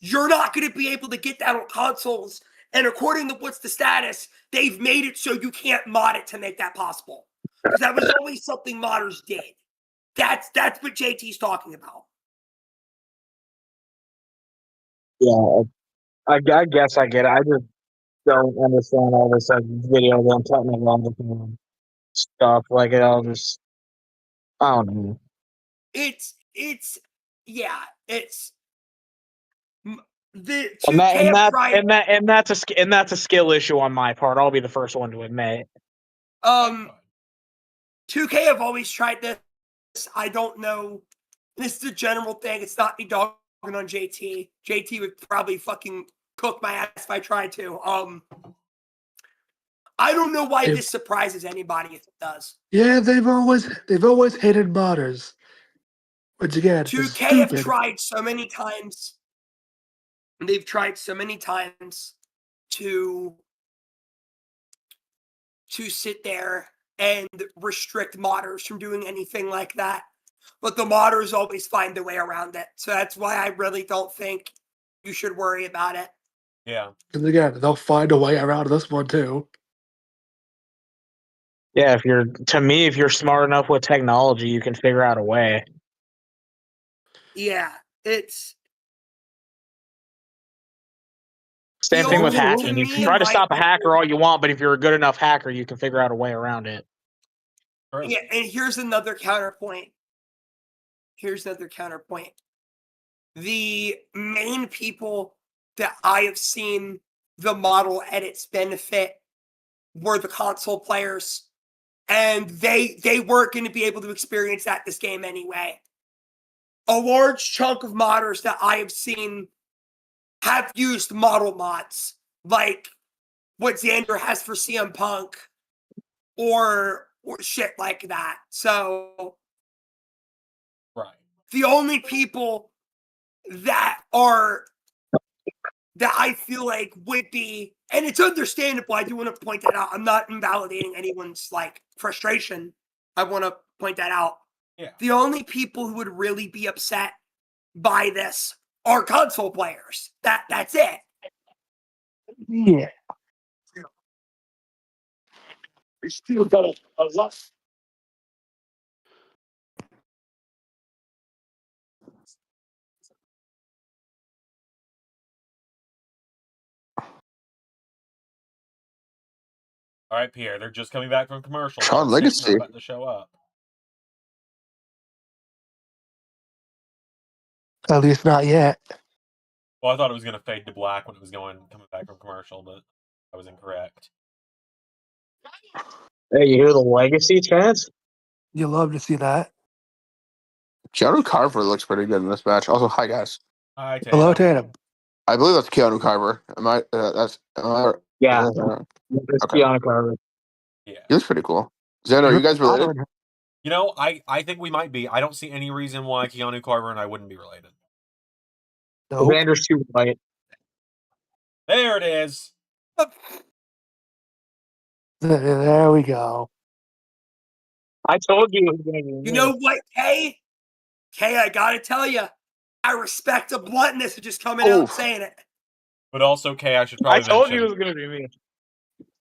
you're not going to be able to get that on consoles. And according to What's the Status, they've made it so you can't mod it to make that possible. Because that was always something modders did. That's what JT's talking about. Yeah, I guess I get it. I just don't understand all this video game technical stuff. Like, I don't know. It's the 2K that's a skill issue on my part. I'll be the first one to admit. 2K have always tried this. I don't know. This is a general thing. It's not me dogging on JT. JT would probably fucking cook my ass if I tried to. I don't know why this surprises anybody if it does. Yeah, they've always hated modders. Which again, 2K have tried so many times. they've tried so many times to sit there and restrict modders from doing anything like that. But the modders always find a way around it. So that's why I really don't think you should worry about it. Yeah. And again, they'll find a way around this one too. Yeah, if you're smart enough with technology, you can figure out a way. Yeah, it's Same thing with hacking. You can try to stop a hacker all you want, but if you're a good enough hacker, you can figure out a way around it. True. Yeah, and here's another counterpoint. The main people that I have seen the model at its benefit were the console players, and they weren't going to be able to experience that this game anyway. A large chunk of modders that I have seen have used model mods, like what Zander has for CM Punk, or shit like that. So, Right. the only people that I feel like would be, and it's understandable, I do want to point that out. I'm not invalidating anyone's like frustration. I want to point that out. Yeah. The only people who would really be upset by this are console players. That's it. Yeah. We still got a lot. All right, Pierre. They're just coming back from commercial. Tron Legacy. About to show up. At least not yet. Well, I thought it was going to fade to black when it was coming back from commercial, but I was incorrect. Hey, you hear the legacy chants? You love to see that. Keanu Carver looks pretty good in this match. Also, hi guys. Hi, Tatum. Hello, Tatum. I believe that's Keanu Carver. Am I? Yeah. Okay. Keanu Carver. Yeah. He looks pretty cool. Xander, are you guys related? You know, I think we might be. I don't see any reason why Keanu Carver and I wouldn't be related. Nope. Vander's too white. There it is. There we go. I told you it was going to be. You know what, Kay? Kay, I gotta tell you, I respect the bluntness of just coming out and saying it. But also, Kay, I should probably I told mention, you it was going to be me.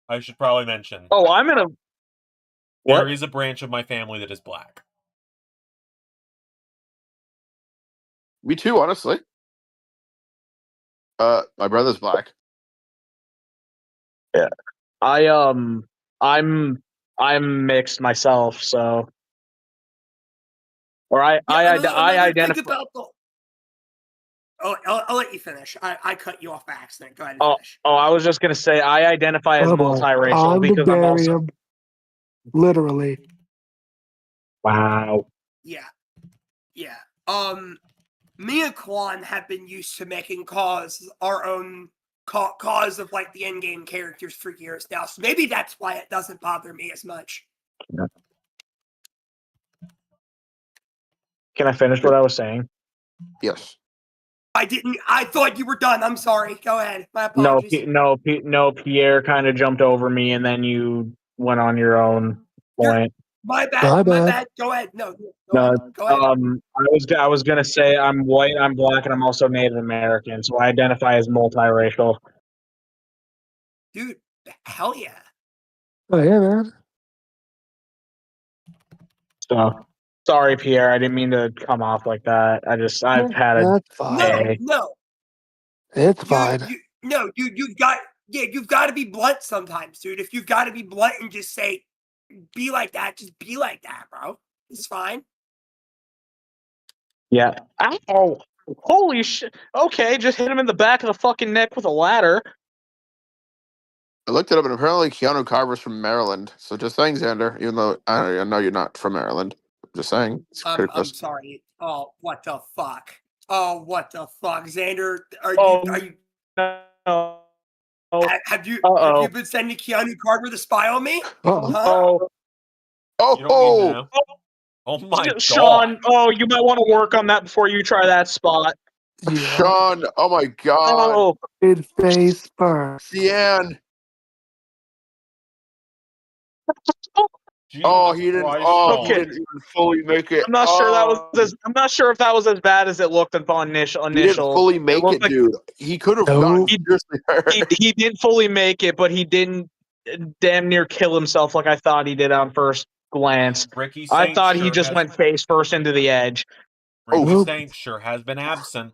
I should probably mention. Oh, I'm in a. What? There is a branch of my family that is black. Me too, honestly. My brother's black. Yeah. I'm mixed myself, so. Or I identify. I'll let you finish. I cut you off by accident. Go ahead and finish. I was just gonna say I identify as multiracial because I'm also. Literally. Wow. Yeah. Me and Kwan have been used to making our own cause of like the in-game characters for years now, so maybe that's why it doesn't bother me as much. Yeah. Can I finish what I was saying? Yes. I didn't. I thought you were done. I'm sorry. Go ahead. My apologies. No. Pierre kind of jumped over me, and then you went on your own point. My bad. Go ahead. No. Go ahead. I was gonna say I'm white, I'm black, and I'm also Native American, so I identify as multiracial. Dude, hell yeah. Oh yeah, man. So sorry, Pierre. I didn't mean to come off like that. I've had a. That's fine. No. It's fine. You've got to be blunt sometimes, dude. If you've got to be blunt and just say, be like that, just be like that, bro. It's fine. Yeah. Ow. Holy shit. Okay, just hit him in the back of the fucking neck with a ladder. I looked it up, and apparently Keanu Carver's from Maryland. So just saying, Xander, even though I know you're not from Maryland. Just saying. It's pretty I'm close. sorry. Oh, what the fuck? Xander, are you No. have you been sending Keanu Carver the spy on me? Uh-oh. Oh my Sean, God. you might want to work on that before you try that spot. Yeah. Sean, oh my god. Oh, In face first. Deanne. Jesus Oh, he didn't. Christ, Oh, Sean. he didn't even fully make it. I'm not sure that was. Oh, I'm not sure if that was as bad as it looked upon initial. he didn't fully make looked it, like dude. He could have No. gotten He- seriously hurt. he didn't fully make it, but he didn't damn near kill himself like I thought he did on first glance. Ricky I Saint thought he sure just has, went face first into the edge. Ricky Oh. Saint sure has been absent.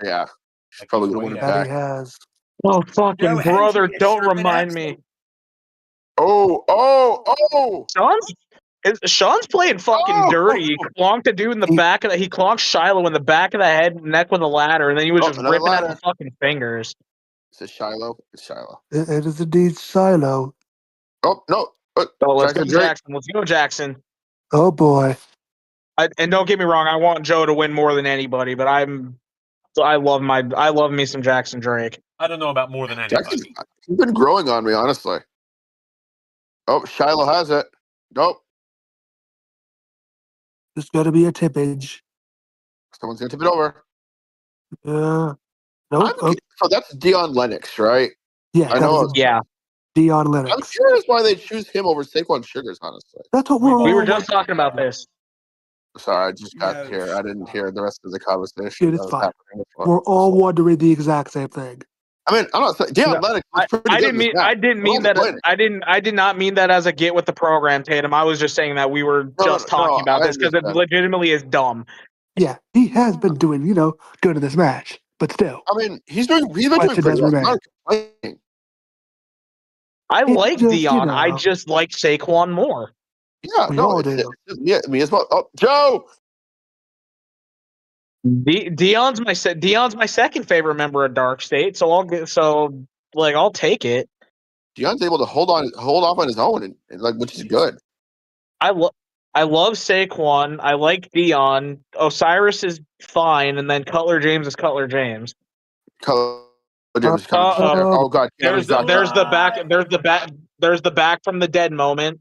Yeah, Like probably he's gonna win way it out. That he back. has. Oh fucking Joe brother! Hendry has Don't sure been remind me. absent. Oh. Sean's playing fucking Oh! dirty. He clonked a dude in the back of the. He clonked Shiloh in the back of the head and neck with a ladder, and then he was Oh, just another ripping at the ladder. fucking fingers. Is it Shiloh? It's Shiloh. It is indeed Shiloh. Oh no! Oh, let's go, Jackson Drake. Jackson. Let's go, Jackson. Oh boy. And don't get me wrong, I want Joe to win more than anybody, but I love me some Jackson Drake. I don't know about more than Jackson's anybody. he's been growing on me, honestly. Oh, Shiloh has it. Nope. There's got to be a tippage. Someone's gonna tip it over. Nope. Oh, So that's Dion Lennox, right? yeah. I know. Yeah, Dion I'm Lennox. curious why they choose him over Saquon Sugars, honestly. That's what We we're all. we were just talking about this. Sorry, I just got No. here. I didn't hear the rest of the conversation. Dude, it's that was fine. happening before. We're all wondering the exact same thing. I mean, I'm not saying Dion No, Lennox was pretty I good. didn't mean. in this match. I didn't I'm mean not that. complaining. I did not mean that as a get with the program, Tatum. I was just saying that we were just talking about I this because it understand. legitimately is dumb. Yeah, he has been doing, good in this match, but still. I mean, he's been doing Question pretty does well. I'm remain. not complaining. I It like just, Dion. I just like Saquon more. Yeah, We no, all it's do. yeah, me as well. Oh, Joe. Dion's my second favorite member of Dark State, so I'll take it. Dion's able to hold off on his own, and like, which is good. I love Saquon. I like Dion. Osiris is fine, and then Cutler James is Cutler James. James is coming to share. Oh god, There's Keanu's the back from the dead moment.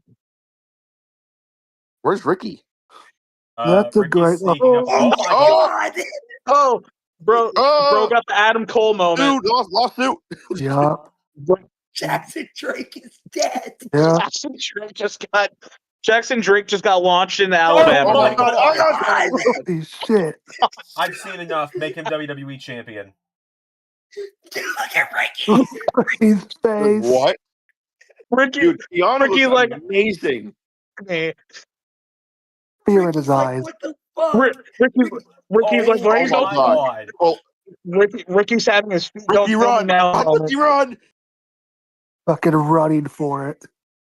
Where's Ricky? That's a Ricky's great. sneaking up. Oh Oh my my god! god! Oh, bro got the Adam Cole moment. Dude, lawsuit. Yeah, Jackson Drake is dead. yeah. Jackson Drake just got launched into Oh Alabama. my god! Oh God. my god! Holy shit. I've seen enough. Make him WWE champion. Dude, look at Ricky. His face. What? Ricky, Dude, Keanu Ricky, looks like- amazing. Fear in Ricky's his like, eyes. what the fuck? Ricky's like, why are Oh you my my God. god! Well, Ricky's having his feet Ricky, don't run! now. Ricky, run! Fucking running for it.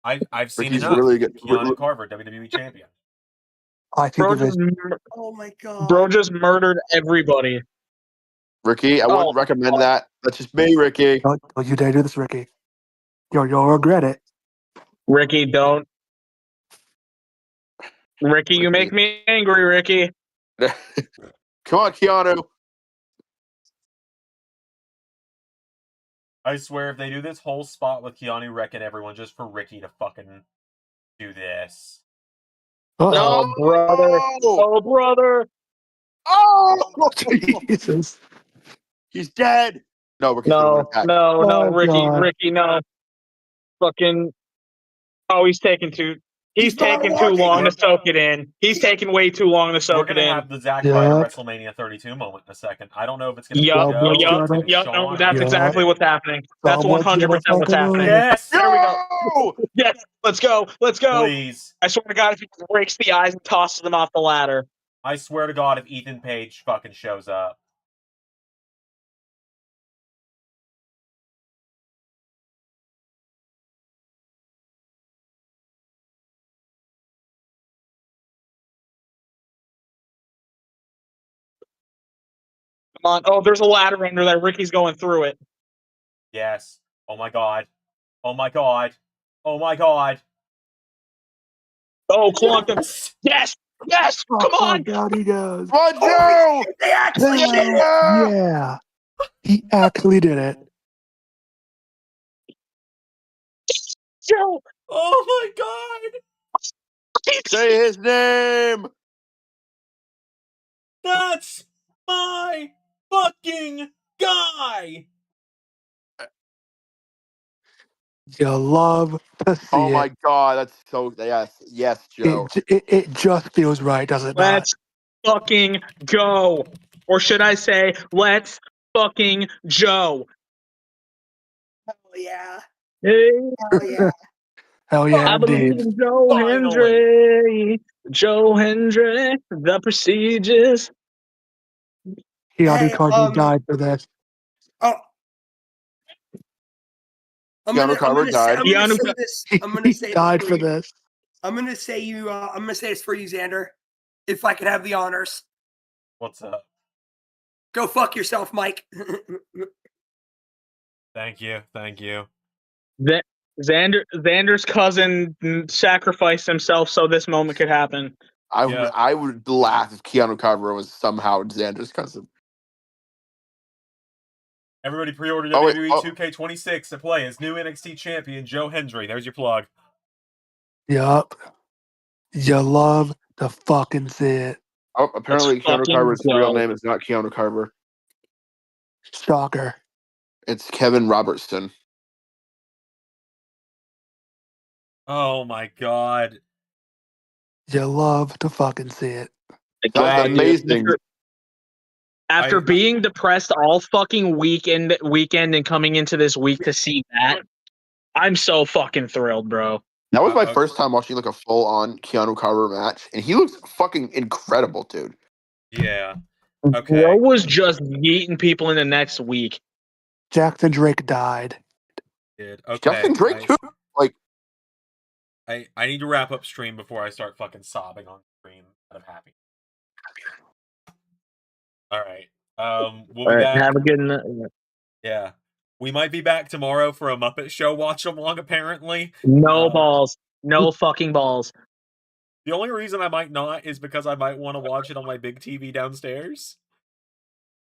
I've seen Ricky's enough. really good. Keanu Carver, WWE champion. I think Bro the just, vision. Oh my god. bro just murdered everybody. Ricky, I wouldn't recommend that. That's just me, Ricky. Don't you dare do this, Ricky. You'll regret it. Ricky, don't. Ricky, you make me angry, Ricky. Come on, Keanu. I swear, if they do this whole spot with Keanu wrecking everyone just for Ricky to fucking do this. Uh-oh. Oh, brother. Oh, brother. Oh! Jesus. He's dead. No, Ricky's gonna win No, it back. Oh, Ricky, God. Ricky, no. Fucking. Oh, he's taking too. He's taking too long to soak it in. He's taking way too long to We're soak it gonna in. have the Zack Yup. Ryder WrestleMania 32 moment in a second. I don't know if it's gonna be Yup, Joe, yup, if it's gonna be Yup, Sean, no, or that's if it's exactly gonna what's happening. That's Someone 100% what's fucking happening. be- Yes! There we go. No! Yes, let's go. Let's go. Please. I swear to God, if he breaks the eyes and tosses them off the ladder. I swear to God, if Ethan Page fucking shows up. Come on. Oh, there's a ladder under there. Ricky's going through it. Yes. Oh my god. Oh my god. Oh my god. Oh, clunk him. Yes. Yes. Come Oh, on. down he goes. Come on, Joe! They actually did it. Yeah. He actually did it. Joe. Oh my god. Say his name! That's my fucking guy. You love to see Oh my it. god, that's so yes, Joe. It just feels right, does it not? Let's fucking go. Or should I say, let's fucking Joe. Hell yeah. Hey, Hell yeah. Hell yeah, I believe indeed. in Joe Finally. Hendry. Joe Hendry, the prestigious. Keanu Hey, Carter died for this. oh, I'm Keanu gonna Carver died. Keanu- say this. I'm gonna He say this died for for you. this. I'm gonna say you. I'm gonna say this for you, Zander. If I could have the honors, What's up? go fuck yourself, Mike. Thank you. Thank you. Xander's cousin sacrificed himself so this moment could happen. Yeah. I would laugh if Keanu Carver was somehow Xander's cousin. Everybody pre-order Oh, wait, WWE oh. 2K26 to play as new NXT champion Joe Hendry. There's your plug. Yup. You love to fucking see it. Oh, apparently Let's Keanu fucking Carver's go. real name is not Keanu Carver. Shocker. It's Kevin Robertson. Oh my god. You love to fucking see it. Sounds God, dude. amazing. After I- being depressed all fucking weekend and coming into this week to see that, I'm so fucking thrilled, bro. That was my okay. first time watching like a full-on Keanu Carver match, and he looks fucking incredible, dude. Yeah. Bro Okay. was just yeeting people in the next week. Jackson Drake died. Did. Okay. Justin Drake too. Like, I need to wrap up stream before I start fucking sobbing on stream out of happiness. All right. We'll be back. Have a good night. Yeah. We might be back tomorrow for a Muppet Show watch along, apparently. No balls. No fucking balls. The only reason I might not is because I might want to watch it on my big TV downstairs.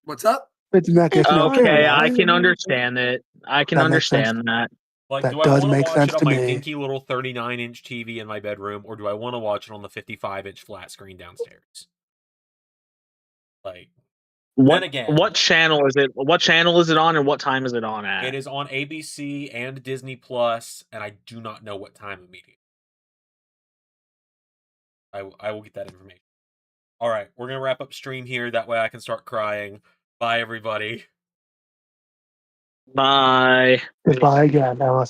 What's up? It's not fair Okay, enough. I can understand it. I can That makes understand that. Like, That do I does want to make watch sense it on to my me. dinky little 39-inch TV in my bedroom, or do I want to watch it on the 55-inch flat screen downstairs? Like, then again, What channel is it? What channel is it on, and what time is it on at? it is on ABC and Disney Plus, and I do not know what time immediately. I will get that information. All right, we're gonna wrap up stream here. That way I can start crying. Bye, everybody. Bye. Goodbye again, Alice.